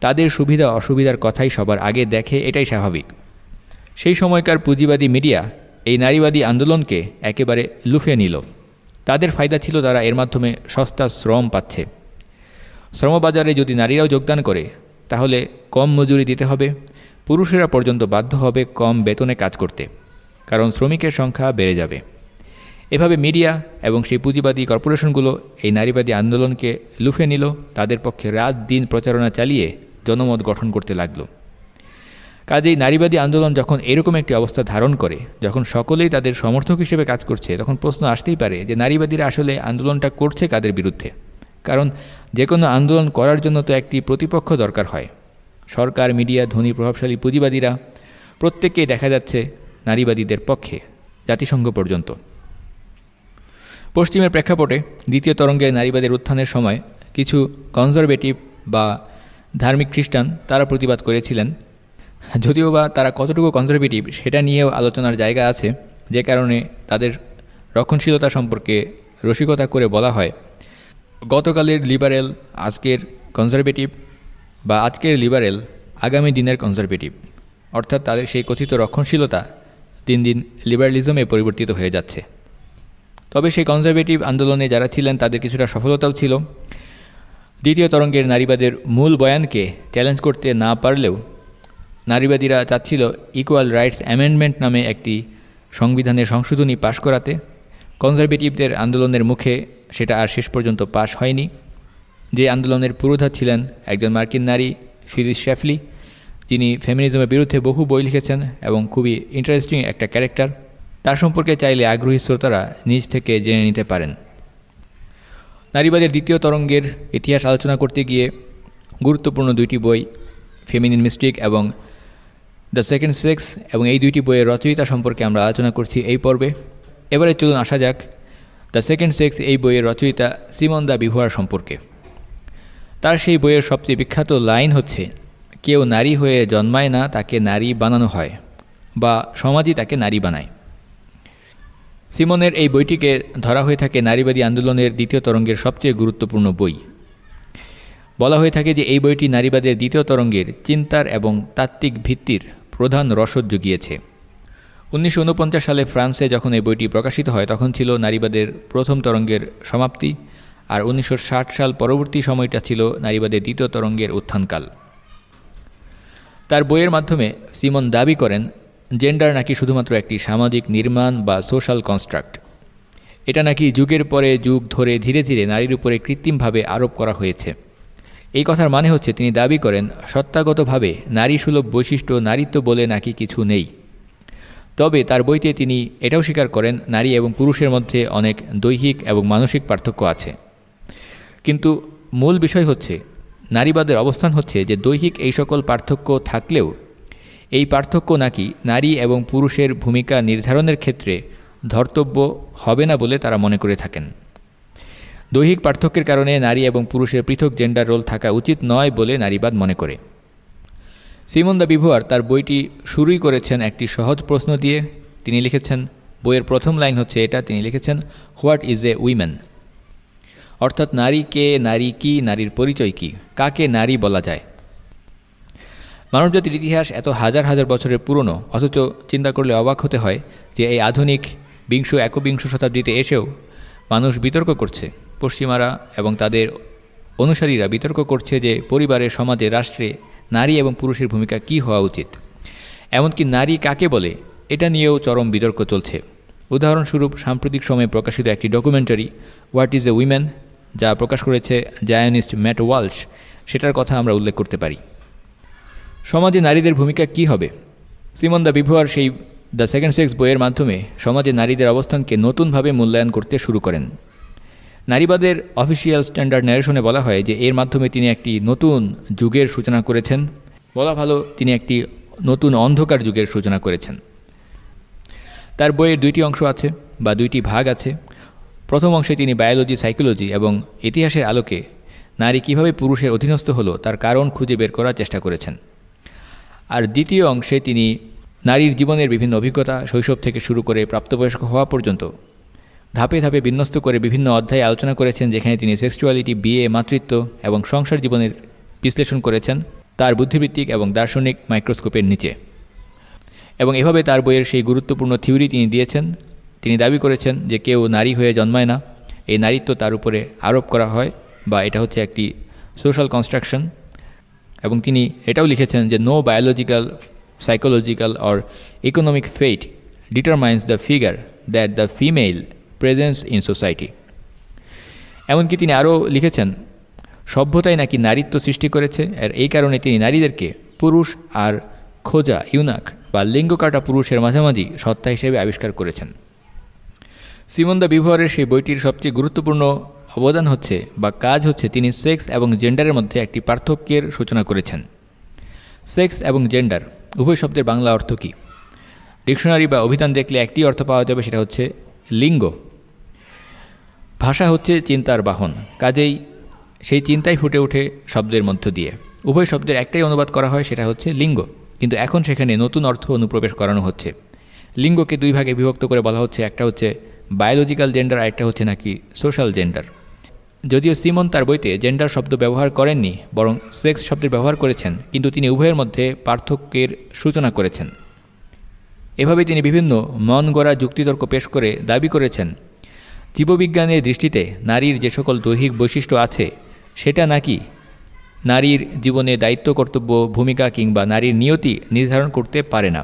তাদের সুবিধা অসুবিধার কথাই সবার আগে দেখে, এটাই স্বাভাবিক। সেই সময়কার পুঁজিবাদী মিডিয়া এই নারীবাদী আন্দোলনকে একেবারে লুফে নিল। তাদের ফায়দা ছিল তারা এর মাধ্যমে সস্তা শ্রম পাচ্ছে। শ্রমবাজারে যদি নারীরাও যোগদান করে তাহলে কম মজুরি দিতে হবে, পুরুষেরা পর্যন্ত বাধ্য হবে কম বেতনে কাজ করতে, কারণ শ্রমিকের সংখ্যা বেড়ে যাবে। এভাবে মিডিয়া এবং সেই পুঁজিবাদী কর্পোরেশনগুলো এই নারীবাদী আন্দোলনকে লুফে নিল, তাদের পক্ষে রাত দিন প্রচারণা চালিয়ে জনমত গঠন করতে লাগলো। কাজেই নারীবাদী আন্দোলন যখন এরকম একটি অবস্থা ধারণ করে, যখন সকলেই তাদের সমর্থক হিসেবে কাজ করছে, তখন প্রশ্ন আসতেই পারে যে নারীবাদীরা আসলে আন্দোলনটা করছে কাদের বিরুদ্ধে? কারণ যে কোনো আন্দোলন করার জন্য তো একটি প্রতিপক্ষ দরকার হয়। সরকার, মিডিয়া, ধনী প্রভাবশালী পুঁজিবাদীরা প্রত্যেকেই দেখা যাচ্ছে নারীবাদীদের পক্ষে, জাতিসংঘ পর্যন্ত। পশ্চিমের প্রেক্ষাপটে দ্বিতীয় তরঙ্গে নারীবাদের উত্থানের সময় কিছু কনজারভেটিভ বা ধার্মিক খ্রিস্টান তারা প্রতিবাদ করেছিলেন। যদিও বা তারা কতটুকু কনজারভেটিভ সেটা নিয়েও আলোচনার জায়গা আছে, যে কারণে তাদের রক্ষণশীলতা সম্পর্কে রসিকতা করে বলা হয় গতকালের লিবারেল আজকের কনজারভেটিভ, বা আজকের লিবারেল আগামী দিনের কনজারভেটিভ। অর্থাৎ তাদের সেই কথিত রক্ষণশীলতা দিন দিন লিবারালিজমে পরিবর্তিত হয়ে যাচ্ছে। তবে সেই কনজারভেটিভ আন্দোলনে যারা ছিলেন তাদের কিছুটা সফলতাও ছিল। দ্বিতীয় তরঙ্গের নারীবাদের মূল বয়ানকে চ্যালেঞ্জ করতে না পারলেও নারীবাদীরা চাচ্ছিল ইকুয়াল রাইটস অ্যামেন্ডমেন্ট নামে একটি সংবিধানের সংশোধনী পাশ করাতে। কনজারভেটিভদের আন্দোলনের মুখে সেটা আর শেষ পর্যন্ত পাশ হয়নি। যে আন্দোলনের পুরোধা ছিলেন একজন মার্কিন নারী, ফিলিস শ্যাফলি, যিনি ফেমিনিজমের বিরুদ্ধে বহু বই লিখেছেন এবং খুবই ইন্টারেস্টিং একটা ক্যারেক্টার। তার সম্পর্কে চাইলে আগ্রহী শ্রোতারা নিজ থেকে জেনে নিতে পারেন। নারীবাদের দ্বিতীয় তরঙ্গের ইতিহাস আলোচনা করতে গিয়ে গুরুত্বপূর্ণ দুইটি বই, ফেমিনিন মিস্টিক এবং দ্য সেকেন্ড সেক্স, এবং এই দুইটি বইয়ের রচয়িতা সম্পর্কে আমরা আলোচনা করছি এই পর্বে। এবারে চলুন আসা যাক দ্য সেকেন্ড সেক্স এই বইয়ের রচয়িতা সিমন দা বিভুয়ার সম্পর্কে। তার সেই বইয়ের সবচেয়ে বিখ্যাত লাইন হচ্ছে, কেউ নারী হয়ে জন্মায় না, তাকে নারী বানানো হয়, বা সমাজই তাকে নারী বানায়। সিমনের এই বইটিকে ধরা হয়ে থাকে নারীবাদী আন্দোলনের দ্বিতীয় তরঙ্গের সবচেয়ে গুরুত্বপূর্ণ বই। বলা হয়ে থাকে যে এই বইটি নারীবাদের দ্বিতীয় তরঙ্গের চিন্তার এবং তাত্ত্বিক ভিত্তির প্রধান রসদ জুগিয়েছে। 1949 সালে ফ্রান্সে যখন এই বইটি প্রকাশিত হয় তখন ছিল নারীবাদের প্রথম তরঙ্গের সমাপ্তি, আর 1960 সাল পরবর্তী সময়টা ছিল নারীবাদের দ্বিতীয় তরঙ্গের উত্থানকাল। তার বইয়ের মাধ্যমে সিমন দাবি করেন জেন্ডার নাকি শুধুমাত্র একটি সামাজিক নির্মাণ বা সোশ্যাল কনস্ট্রাক্ট। এটা নাকি যুগের পরে যুগ ধরে ধীরে ধীরে নারীর উপরে কৃত্রিমভাবে আরোপ করা হয়েছে। এই কথার মানে হচ্ছে তিনি দাবি করেন সত্তাগতভাবে নারী সুলভ বৈশিষ্ট্য নারীত্ব বলে নাকি কিছু নেই। তবে তার বইতে তিনি এটাও স্বীকার করেন নারী এবং পুরুষের মধ্যে অনেক দৈহিক এবং মানসিক পার্থক্য আছে। কিন্তু মূল বিষয় হচ্ছে, নারীবাদের অবস্থান হচ্ছে যে দৈহিক এই সকল পার্থক্য থাকলেও এই পার্থক্য নাকি নারী এবং পুরুষের ভূমিকা নির্ধারণের ক্ষেত্রে ধর্তব্য হবে না বলে তারা মনে করে থাকেন। দৈহিক পার্থক্যের কারণে নারী এবং পুরুষের পৃথক জেন্ডার রোল থাকা উচিত নয় বলে নারীবাদ মনে করে। সিমন দা বিভুয়ার তার বইটি শুরুই করেছেন একটি সহজ প্রশ্ন দিয়ে। তিনি লিখেছেন, বইয়ের প্রথম লাইন হচ্ছে এটা, তিনি লিখেছেন, হোয়াট ইজ এ উইমেন? অর্থাৎ নারী কে, নারী কি, নারীর পরিচয় কি, কাকে নারী বলা যায়? মানবজাতির ইতিহাস এত হাজার হাজার বছরের পুরনো, অথচ চিন্তা করলে অবাক হতে হয় যে এই আধুনিক একবিংশ শতাব্দীতে এসেও মানুষ বিতর্ক করছে। পশ্চিমারা এবং তাদের অনুসারীরা বিতর্ক করছে যে পরিবারে, সমাজে, রাষ্ট্রে নারী এবং পুরুষের ভূমিকা কী হওয়া উচিত, এমনকি নারী কাকে বলে এটা নিয়েও চরম বিতর্ক চলছে। উদাহরণস্বরূপ সাম্প্রতিক সময়ে প্রকাশিত একটি documentary what is a women, যা প্রকাশ করেছে জায়নিস্ট ম্যাট ওয়ালশ, সেটার কথা আমরা উল্লেখ করতে পারি। সমাজে নারীদের ভূমিকা কী হবে? সিমন দ্য বিভুয়ার সেই দ্য সেকেন্ড সেক্স বইয়ের মাধ্যমে সমাজে নারীদের অবস্থানকে নতুনভাবে মূল্যায়ন করতে শুরু করেন। নারীবাদের অফিসিয়াল স্ট্যান্ডার্ড ন্যারেশনে বলা হয় যে এর মাধ্যমে তিনি একটি নতুন যুগের সূচনা করেছেন, বলা ভালো তিনি একটি নতুন অন্ধকার যুগের সূচনা করেছেন। তার বইয়ের দুইটি অংশ আছে বা দুইটি ভাগ আছে। প্রথম অংশে তিনি বায়োলজি, সাইকোলজি এবং ইতিহাসের আলোকে নারী কীভাবে পুরুষের অধীনস্থ হলো তার কারণ খুঁজে বের করার চেষ্টা করেছেন। আর দ্বিতীয় অংশে তিনি নারীর জীবনের বিভিন্ন অভিজ্ঞতা, শৈশব থেকে শুরু করে প্রাপ্তবয়স্ক হওয়া পর্যন্ত ধাপে ধাপে বিন্যস্ত করে বিভিন্ন অধ্যায়ে আলোচনা করেছেন, যেখানে তিনি সেক্সুয়ালিটি, বিয়ে, মাতৃত্ব এবং সংসার জীবনের বিশ্লেষণ করেছেন তার বুদ্ধিবৃত্তিক এবং দার্শনিক মাইক্রোস্কোপের নিচে। এবং এভাবে তার বইয়ের সেই গুরুত্বপূর্ণ থিওরি তিনি দিয়েছেন। তিনি দাবি করেছেন যে কেউ নারী হয়ে জন্মায় না, এই নারীত্ব তার উপরে আরোপ করা হয় বা এটা হচ্ছে একটি সোশ্যাল কনস্ট্রাকশন। এবং তিনি এটাও লিখেছেন যে no biological, psychological or economic fate determines the figure that the female presence in society. এমনকি তিনি আরও লিখেছেন সভ্যতাই নাকি নারীত্ব সৃষ্টি করেছে, আর এই কারণে তিনি নারীদেরকে পুরুষ আর খোঁজা, ইউনাক বা লিঙ্গ কাটা পুরুষের মাঝামাঝি সত্তা হিসেবে আবিষ্কার করেছেন। সিমন দ্য বিভুয়ারের সেই বইটির সবচেয়ে গুরুত্বপূর্ণ অবদান হচ্ছে বা কাজ হচ্ছে তিনি সেক্স এবং জেন্ডারের মধ্যে একটি পার্থক্যের সূচনা করেছেন। সেক্স এবং জেন্ডার উভয় শব্দের বাংলা অর্থ কী? ডিকশনারি বা অভিধান দেখলে একটি অর্থ পাওয়া যাবে, সেটা হচ্ছে লিঙ্গ। ভাষা হচ্ছে চিন্তার বাহন, কাজেই সেই চিন্তাই ফুটে ওঠে শব্দের মধ্য দিয়ে। উভয় শব্দের একটাই অনুবাদ করা হয়, সেটা হচ্ছে লিঙ্গ, কিন্তু এখন সেখানে নতুন অর্থ অনুপ্রবেশ করানো হচ্ছে। লিঙ্গকে দুই ভাগে বিভক্ত করে বলা হচ্ছে, একটা হচ্ছে বায়োলজিক্যাল জেন্ডার আর একটা হচ্ছে নাকি সোশ্যাল জেন্ডার। যদিও সিমন তার বইতে জেন্ডার শব্দ ব্যবহার করেননি, বরং সেক্স শব্দের ব্যবহার করেছেন, কিন্তু তিনি উভয়ের মধ্যে পার্থক্যের সূচনা করেছেন। এভাবে তিনি বিভিন্ন মন গড়া যুক্তিতর্ক পেশ করে দাবি করেছেন জীববিজ্ঞানের দৃষ্টিতে নারীর যে সকল দৈহিক বৈশিষ্ট্য আছে সেটা নাকি নারীর জীবনে দায়িত্ব, কর্তব্য, ভূমিকা কিংবা নারীর নিয়তি নির্ধারণ করতে পারে না।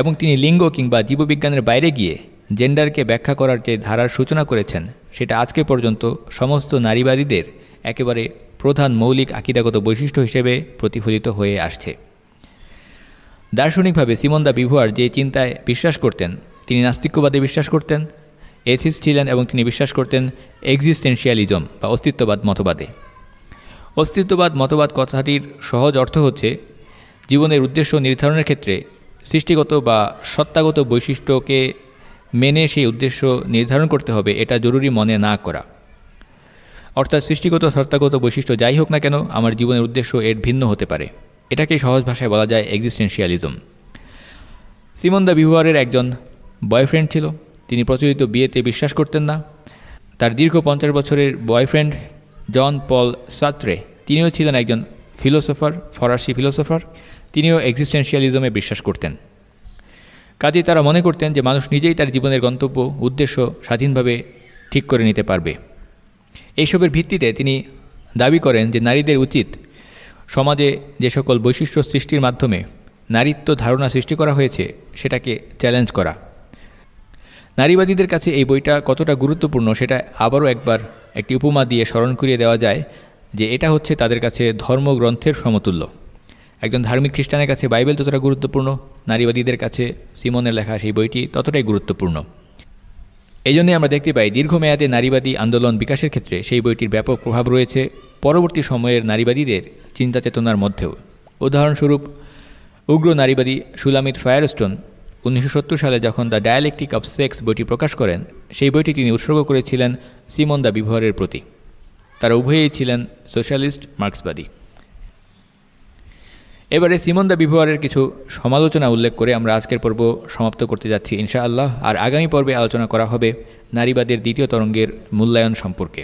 এবং তিনি লিঙ্গ কিংবা জীববিজ্ঞানের বাইরে গিয়ে জেন্ডারকে ব্যাখ্যা করার যে ধারার সূচনা করেছেন সেটা আজকে পর্যন্ত সমস্ত নারীবাদীদের একেবারে প্রধান মৌলিক আকিদাগত বৈশিষ্ট্য হিসেবে প্রতিফলিত হয়ে আসছে। দার্শনিকভাবে সিমন দ্য বিভুয়ার যে চিন্তায় বিশ্বাস করতেন, তিনি নাস্তিক্যবাদে বিশ্বাস করতেন, এথিস্ট ছিলেন এবং তিনি বিশ্বাস করতেন এক্সিস্টেন্সিয়ালিজম বা অস্তিত্ববাদ মতবাদে। অস্তিত্ববাদ মতবাদ কথাটির সহজ অর্থ হচ্ছে জীবনের উদ্দেশ্য নির্ধারণের ক্ষেত্রে সৃষ্টিগত বা সত্তাগত বৈশিষ্ট্যকে মেনে সেই উদ্দেশ্য নির্ধারণ করতে হবে, এটা জরুরি মনে না করা। অর্থাৎ সৃষ্টিগত সত্তাগত বৈশিষ্ট্য যাই হোক না কেন, আমার জীবনের উদ্দেশ্য এর ভিন্ন হতে পারে। এটাকেই সহজ ভাষায় বলা যায় এক্সিস্টেন্সিয়ালিজম। সিমন দ্য বিভুয়ারের একজন বয়ফ্রেন্ড ছিল। তিনি প্রচলিত বিয়েতে বিশ্বাস করতেন না। তার দীর্ঘ 50 বছরের বয়ফ্রেন্ড জন পল সার্ত্রে, তিনিও ছিলেন একজন ফিলোসফার, ফরাসি ফিলোসফার। তিনিও এক্সিস্টেন্সিয়ালিজমে বিশ্বাস করতেন। কাজেই তারা মনে করতেন যে মানুষ নিজেই তার জীবনের গন্তব্য, উদ্দেশ্য স্বাধীনভাবে ঠিক করে নিতে পারবে। এইসবের ভিত্তিতে তিনি দাবি করেন যে নারীদের উচিত সমাজে যে সকল বৈশিষ্ট্য সৃষ্টির মাধ্যমে নারীত্ব ধারণা সৃষ্টি করা হয়েছে সেটাকে চ্যালেঞ্জ করা। নারীবাদীদের কাছে এই বইটা কতটা গুরুত্বপূর্ণ সেটা আবারও একবার একটি উপমা দিয়ে স্মরণ করিয়ে দেওয়া যায় যে এটা হচ্ছে তাদের কাছে ধর্মগ্রন্থের সমতুল্য। একজন ধার্মিক খ্রিস্টানের কাছে বাইবেল যতটা গুরুত্বপূর্ণ, নারীবাদীদের কাছে সিমনের লেখা সেই বইটি ততটাই গুরুত্বপূর্ণ। এই জন্যই আমরা দেখতে পাই দীর্ঘমেয়াদে নারীবাদী আন্দোলন বিকাশের ক্ষেত্রে সেই বইটির ব্যাপক প্রভাব রয়েছে পরবর্তী সময়ের নারীবাদীদের চিন্তা চেতনার মধ্যেও। উদাহরণস্বরূপ উগ্র নারীবাদী সুলামিত ফায়ারস্টোন 1970 সালে যখন দ্য ডায়ালেকটিক অফ সেক্স বইটি প্রকাশ করেন, সেই বইটি তিনি উৎসর্গ করেছিলেন সিমন দ্য বিভুয়ারের প্রতি। তারা উভয়েই ছিলেন সোশ্যালিস্ট, মার্ক্সবাদী। এবারে সিমন দ্য বিভুয়ারের কিছু সমালোচনা উল্লেখ করে আমরা আজকের পর্ব সমাপ্ত করতে যাচ্ছি ইনশাআল্লাহ। আর আগামী পর্বে আলোচনা করা হবে নারীবাদের দ্বিতীয় তরঙ্গের মূল্যায়ন সম্পর্কে।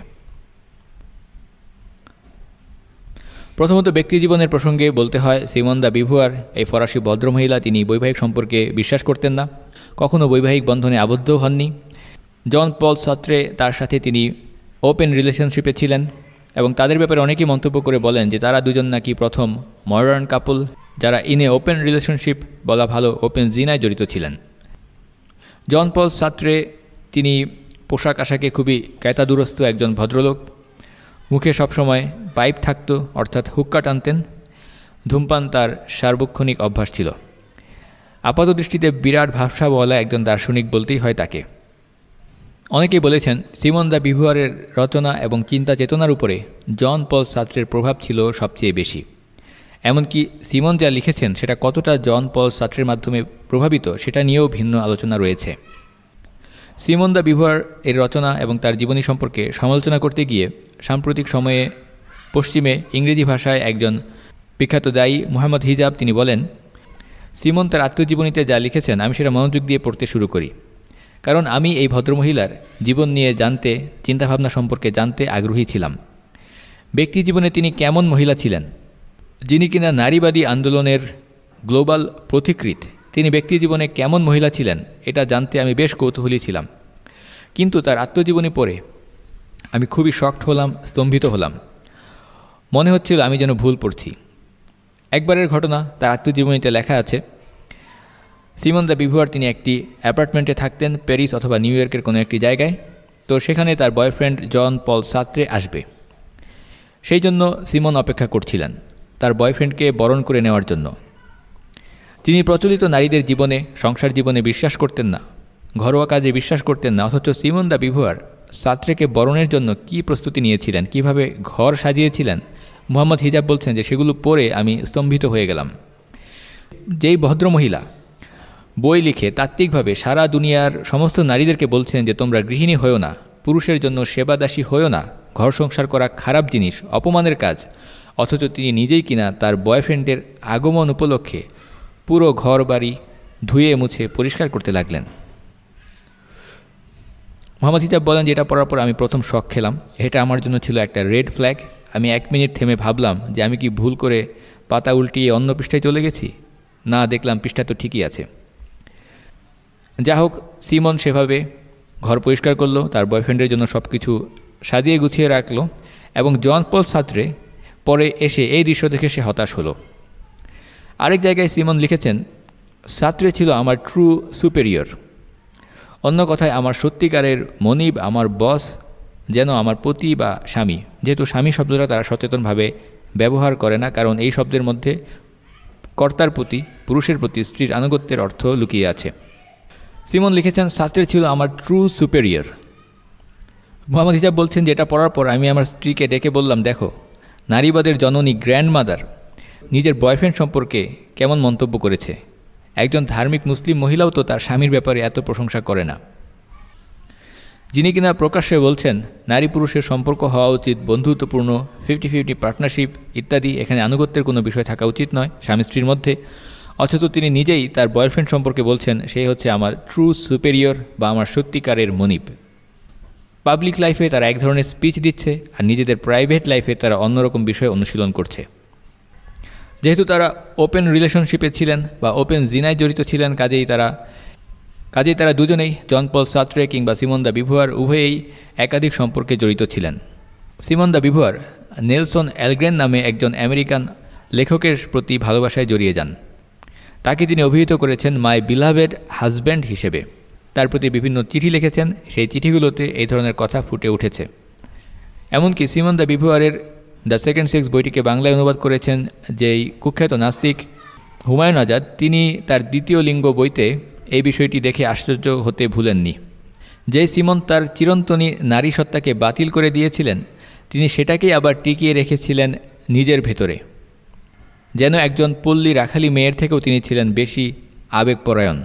প্রথমত ব্যক্তিজীবনের প্রসঙ্গে বলতে হয় সিমন দ্য বিভুয়ার এই ফরাসি ভদ্রমহিলা তিনি বৈবাহিক সম্পর্কে বিশ্বাস করতেন না, কখনও বৈবাহিক বন্ধনে আবদ্ধও হননি। জন পল সার্ত্রে তার সাথে তিনি ওপেন রিলেশনশিপে ছিলেন এবং তাদের ব্যাপারে অনেকেই মন্তব্য করে বলেন যে তারা দুজন নাকি প্রথম মডার্ন কাপল যারা ইনে ওপেন রিলেশনশিপ বলা ভালো ওপেন জিনায় জড়িত ছিলেন। জন পল সার্ত্রে তিনি পোশাক আশাকে খুবই কায়তাদুরস্ত একজন ভদ্রলোক, মুখে সবসময় পাইপ থাকত অর্থাৎ হুক্কা টানতেন, ধূমপান তার সার্বক্ষণিক অভ্যাস ছিল। আপাতদৃষ্টিতে বিরাট ভাবসাবওয়ালা একজন দার্শনিক বলতেই হয় তাকে। অনেকেই বলেছেন সিমন দ্য বিভুয়ারের রচনা এবং চিন্তা চেতনার উপরে জন পল সার্ত্রের প্রভাব ছিল সবচেয়ে বেশি। এমনকি সিমন যা লিখেছেন সেটা কতটা জন পল সার্ত্রের মাধ্যমে প্রভাবিত সেটা নিয়েও ভিন্ন আলোচনা রয়েছে। সিমন দ্য বিভুয়ার এর রচনা এবং তার জীবনী সম্পর্কে সমালোচনা করতে গিয়ে সাম্প্রতিক সময়ে পশ্চিমে ইংরেজি ভাষায় একজন বিখ্যাত দায়ী মুহাম্মদ হিজাব তিনি বলেন, সিমন তার আত্মজীবনীতে যা লিখেছেন আমি সেটা মনোযোগ দিয়ে পড়তে শুরু করি, কারণ আমি এই ভদ্রমহিলার জীবন নিয়ে জানতে, চিন্তাভাবনা সম্পর্কে জানতে আগ্রহী ছিলাম। ব্যক্তি জীবনে তিনি কেমন মহিলা ছিলেন, যিনি কিনা নারীবাদী আন্দোলনের গ্লোবাল পথিকৃৎ, তিনি ব্যক্তি জীবনে কেমন মহিলা ছিলেন এটা জানতে আমি বেশ কৌতূহলী ছিলাম। কিন্তু তার আত্মজীবনী পড়ে আমি খুবই শকড হলাম, স্তম্ভিত হলাম। মনে হচ্ছিল আমি যেন ভুল পড়ছি। একবারের ঘটনা, তার আত্মজীবনীতে লেখা আছে সিমন দ্য বিভুয়ার তিনি একটি অ্যাপার্টমেন্টে থাকতেন প্যারিস অথবা নিউ ইয়র্কের কোনো একটি জায়গায়। তো সেখানে তার বয়ফ্রেন্ড জন পল সার্ত্রে আসবে, সেই জন্য সিমন অপেক্ষা করছিলেন তার বয়ফ্রেন্ডকে বরণ করে নেওয়ার জন্য। তিনি প্রচলিত নারীদের জীবনে, সংসার জীবনে বিশ্বাস করতেন না, ঘরোয়া কাজে বিশ্বাস করতেন না, অথচ সিমন দ্য বিভুয়ার সার্ত্রেকে বরণের জন্য কী প্রস্তুতি নিয়েছিলেন, কিভাবে ঘর সাজিয়েছিলেন, মুহাম্মদ হিজাব বলছেন যে সেগুলো পড়ে আমি স্তম্ভিত হয়ে গেলাম। যেই ভদ্রমহিলা বই লিখে তাত্ত্বিকভাবে সারা দুনিয়ার সমস্ত নারীদেরকে বলছেন যে তোমরা গৃহিণী হয়েও না, পুরুষের জন্য সেবাদাসী হয়েও না, ঘর সংসার করা খারাপ জিনিস, অপমানের কাজ, অথচ তিনি নিজেই কিনা তার বয়ফ্রেন্ডের আগমন উপলক্ষে পুরো ঘর বাড়ি ধুয়ে মুছে পরিষ্কার করতে লাগলেন। মুহাম্মদ হিজাব বলেন যে এটা পড়ার পর আমি প্রথম শক খেলাম, এটা আমার জন্য ছিল একটা রেড ফ্ল্যাগ। আমি 1 মিনিট থেমে ভাবলাম যে আমি কি ভুল করে পাতা উল্টিয়ে অন্য পৃষ্ঠায় চলে গেছি, না দেখলাম পৃষ্ঠা তো ঠিকই আছে। যা হোক, সিমন সেভাবে ঘর পরিষ্কার করলো, তার বয়ফ্রেন্ডের জন্য সব কিছু সাজিয়ে গুছিয়ে রাখলো এবং জন পল সার্ত্রে পরে এসে এই দৃশ্য দেখে সে হতাশ হলো। আরেক জায়গায় সিমন লিখেছেন, সার্ত্রে ছিল আমার ট্রু সুপেরিয়র, অন্য কথায় আমার সত্যিকারের মনিব, আমার বস, যেন আমার পতি বা স্বামী। যেহেতু স্বামী শব্দটা তারা সচেতনভাবে ব্যবহার করে না, কারণ এই শব্দের মধ্যে কর্তার প্রতি, পুরুষের প্রতি স্ত্রীর আনুগত্যের অর্থ লুকিয়ে আছে। সিমন লিখেছেন, সার্ত্রে ছিল আমার ট্রু সুপেরিয়র। মুহাম্মদ হিজাব বলছেন যে এটা পড়ার পর আমি আমার স্ত্রীকে ডেকে বললাম, দেখো নারীবাদের জননী গ্র্যান্ডমাদার নিজের বয়ফ্রেন্ড সম্পর্কে কেমন মন্তব্য করেছে। একজন ধার্মিক মুসলিম মহিলাও তো তার স্বামীর ব্যাপারে এত প্রশংসা করে না, যিনি কিনা প্রকাশ্যে বলছেন নারী পুরুষের সম্পর্ক হওয়া উচিত বন্ধুত্বপূর্ণ, 50-50 পার্টনারশিপ ইত্যাদি, এখানে আনুগত্যের কোনো বিষয় থাকা উচিত নয় স্বামী স্ত্রীর মধ্যে। অথচ তিনি নিজেই তার বয়ফ্রেন্ড সম্পর্কে বলছেন সেই হচ্ছে আমার ট্রু সুপেরিয়র বা আমার সত্যিকারের মনিব। পাবলিক লাইফে তারা এক ধরনের স্পিচ দিচ্ছে আর নিজেদের প্রাইভেট লাইফে তারা অন্যরকম বিষয় অনুশীলন করছে। যেহেতু তারা ওপেন রিলেশনশিপে ছিলেন বা ওপেন জিনায় জড়িত ছিলেন, কাজেই তারা দুজনেই, জন পল সার্ত্রে কিংবা সিমন দ্য বিভুয়ার, উভয়েই একাধিক সম্পর্কে জড়িত ছিলেন। সিমন দ্য বিভুয়ার নেলসন অ্যালগ্রেন নামে একজন আমেরিকান লেখকের প্রতি ভালোবাসায় জড়িয়ে যান। তাকে তিনি অভিহিত করেছেন মাই বিলাভেড হাজব্যান্ড হিসেবে। তার প্রতি বিভিন্ন চিঠি লিখেছেন, সেই চিঠিগুলোতে এই ধরনের কথা ফুটে উঠেছে। এমনকি সিমন দ্য বিভুয়ারের দ্য সেকেন্ড সেক্স বইটিকে বাংলায় অনুবাদ করেছেন যেই কুখ্যাত নাস্তিক হুমায়ুন আজাদ, তিনি তার দ্বিতীয় লিঙ্গ বইতে এই বিষয়টি দেখে আশ্চর্য হতে ভুলেননি। যে সিমন তার চিরন্তনী নারী সত্তাকে বাতিল করে দিয়েছিলেন, তিনি সেটাকেই আবার টিকিয়ে রেখেছিলেন নিজের ভেতরে। যেন একজন পল্লী রাখালি মেয়ের থেকেও তিনি ছিলেন বেশি আবেগপরায়ণ।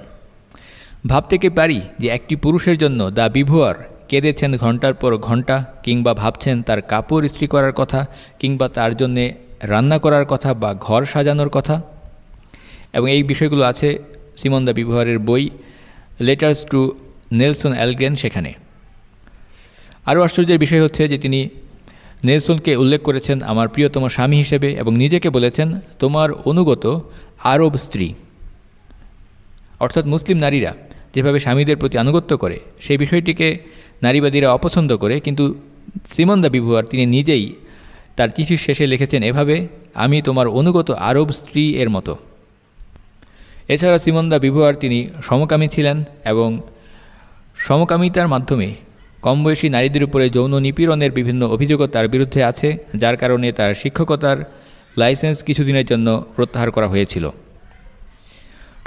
ভাবতে কি পারি যে একটি পুরুষের জন্য দ্য বিভুয়ার কেঁদেছেন ঘন্টার পর ঘন্টা, কিংবা ভাবছেন তার কাপড় ইস্ত্রি করার কথা, কিংবা তার জন্যে রান্না করার কথা বা ঘর সাজানোর কথা। এবং এই বিষয়গুলো আছে সিমন দ্য বিভুয়ারের বই লেটার্স টু নেলসন অ্যালগ্রেন সেখানে। আরও আশ্চর্যের বিষয় হচ্ছে যে তিনি নেলসনকে উল্লেখ করেছেন আমার প্রিয়তম স্বামী হিসেবে এবং নিজেকে বলেছেন তোমার অনুগত আরব স্ত্রী। অর্থাৎ মুসলিম নারীরা যেভাবে স্বামীদের প্রতি আনুগত্য করে সেই বিষয়টিকে নারীবাদীরা অপছন্দ করে, কিন্তু সিমন দ্য বিভুয়ার তিনি নিজেই তার চিঠির শেষে লিখেছেন এভাবে, আমি তোমার অনুগত আরব স্ত্রী এর মতো। এছাড়া সিমন দ্য বিভুয়ার তিনি সমকামী ছিলেন এবং সমকামিতার মাধ্যমে কমবয়সী নারীদের উপরে যৌন নিপীড়নের বিভিন্ন অভিযোগও তার বিরুদ্ধে আছে, যার কারণে তার শিক্ষকতার লাইসেন্স কিছুদিনের জন্য প্রত্যাহার করা হয়েছিল।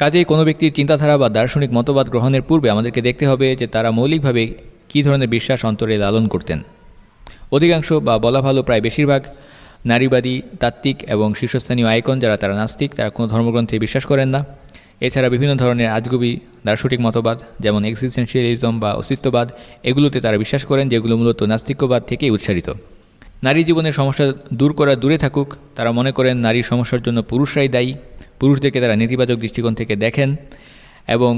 কাজেই কোনো ব্যক্তির চিন্তাধারা বা দার্শনিক মতবাদ গ্রহণের পূর্বে আমাদেরকে দেখতে হবে যে তারা মৌলিকভাবে কী ধরনের বিশ্বাস অন্তরে লালন করতেন। অধিকাংশ বা বলা ভালো প্রায় বেশিরভাগ নারীবাদী, তাত্ত্বিক এবং শীর্ষস্থানীয় আইকন যারা তারা নাস্তিক, তারা কোনো ধর্মগ্রন্থে বিশ্বাস করেন না। এছাড়া বিভিন্ন ধরনের আজগুবি দার্শনিক মতবাদ যেমন এক্সিস্টেন্সিয়ালিজম বা অস্তিত্ববাদ, এগুলোতে তারা বিশ্বাস করেন, যেগুলো মূলত নাস্তিক্যবাদ থেকেই উৎসারিত। নারী জীবনের সমস্যা দূর করা দূরে থাকুক, তারা মনে করেন নারীর সমস্যার জন্য পুরুষরাই দায়ী, পুরুষদেরকে তারা নেতিবাচক দৃষ্টিকোণ থেকে দেখেন এবং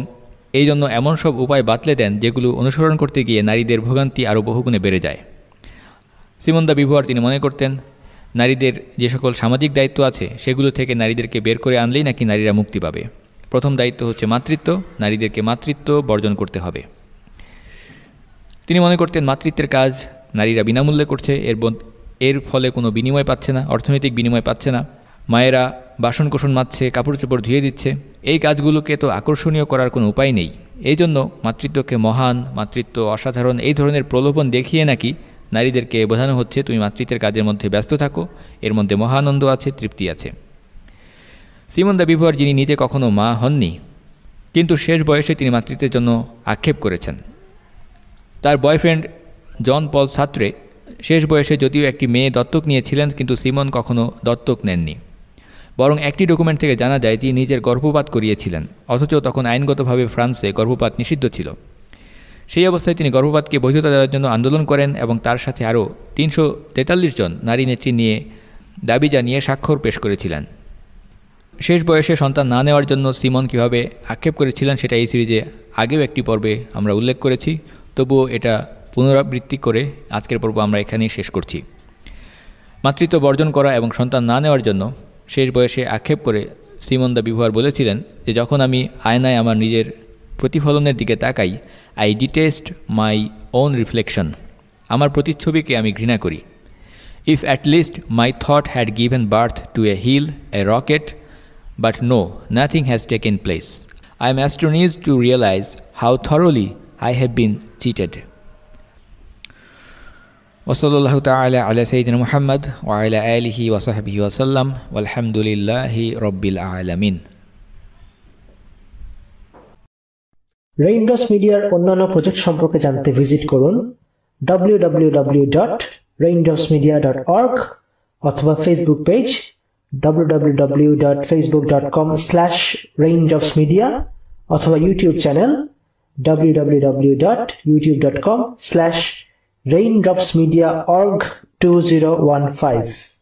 এই জন্য এমন সব উপায় বাতলে দেন যেগুলো অনুসরণ করতে গিয়ে নারীদের ভোগান্তি আরও বহুগুণে বেড়ে যায়। সিমন দ্য বিভুয়ার তিনি মনে করতেন নারীদের যে সকল সামাজিক দায়িত্ব আছে সেগুলো থেকে নারীদেরকে বের করে আনলেই নাকি নারীরা মুক্তি পাবে। প্রথম দায়িত্ব হচ্ছে মাতৃত্ব, নারীদেরকে মাতৃত্ব বর্জন করতে হবে। তিনি মনে করতেন মাতৃত্বের কাজ নারীরা বিনামূল্যে করছে, এর ফলে কোনো বিনিময় পাচ্ছে না, অর্থনৈতিক বিনিময় পাচ্ছে না। মায়েরা বাসনকোসন মাজছে, কাপড় চোপড় ধুয়ে দিচ্ছে, এই কাজগুলোকে তো আকর্ষণীয় করার কোনো উপায় নেই। এই জন্য মাতৃত্বকে মহান, মাতৃত্ব অসাধারণ, এই ধরনের প্রলোভন দেখিয়ে নাকি নারীদেরকে বোঝানো হচ্ছে তুমি মাতৃত্বের কাজের মধ্যে ব্যস্ত থাকো, এর মধ্যে মহানন্দ আছে, তৃপ্তি আছে। সিমন দ্য বিভুয়ার যিনি নিজে কখনো মা হননি, কিন্তু শেষ বয়সে তিনি মাতৃত্বের জন্য আক্ষেপ করেছেন। তার বয়ফ্রেন্ড জন পল সার্ত্রে শেষ বয়সে যদিও একটি মেয়ে দত্তক নিয়েছিলেন, কিন্তু সিমন কখনো দত্তক নেননি। বরং একটি ডকুমেন্ট থেকে জানা যায় তিনি নিজের গর্ভপাত করিয়েছিলেন, অথচ তখন আইনগতভাবে ফ্রান্সে গর্ভপাত নিষিদ্ধ ছিল। সেই অবস্থায় তিনি গর্ভপাতকে বৈধতা দেওয়ার জন্য আন্দোলন করেন এবং তার সাথে আরও 343 জন নারী নেত্রী নিয়ে দাবি জানিয়ে স্বাক্ষর পেশ করেছিলেন। শেষ বয়সে সন্তান না নেওয়ার জন্য সিমন কীভাবে আক্ষেপ করেছিলেন সেটা এই সিরিজে আগেও একটি পর্বে আমরা উল্লেখ করেছি, তবুও এটা পুনরাবৃত্তি করে আজকের পর্ব আমরা এখানেই শেষ করছি। মাতৃত্ব বর্জন করা এবং সন্তান না নেওয়ার জন্য শেষ বয়সে আক্ষেপ করে সিমন দ্য বিভুয়ার বলেছিলেন যে যখন আমি আয়নায় আমার নিজের প্রতিফলনের দিকে তাকাই, I detest my own reflection, আমার প্রতিচ্ছবিকে আমি ঘৃণা করি। If at least my thought had given birth to a hill, a rocket, but no, nothing has taken place. I am astonished to realize how thoroughly I have been cheated. وصلى الله تعالى على سيدنا محمد وعلى آله وصحبه وسلم والحمد لله رب العالمين. Raindrops মিডিয়ার অন্যান্য প্রজেক্ট সম্পর্কে জানতে ভিজিট করুন www.raindropsmedia.org অথবা ফেসবুক পেজ www.facebook.com/raindropsmedia অথবা ইউটিউব চ্যানেল www.youtube.com/raindropsmediaorg2015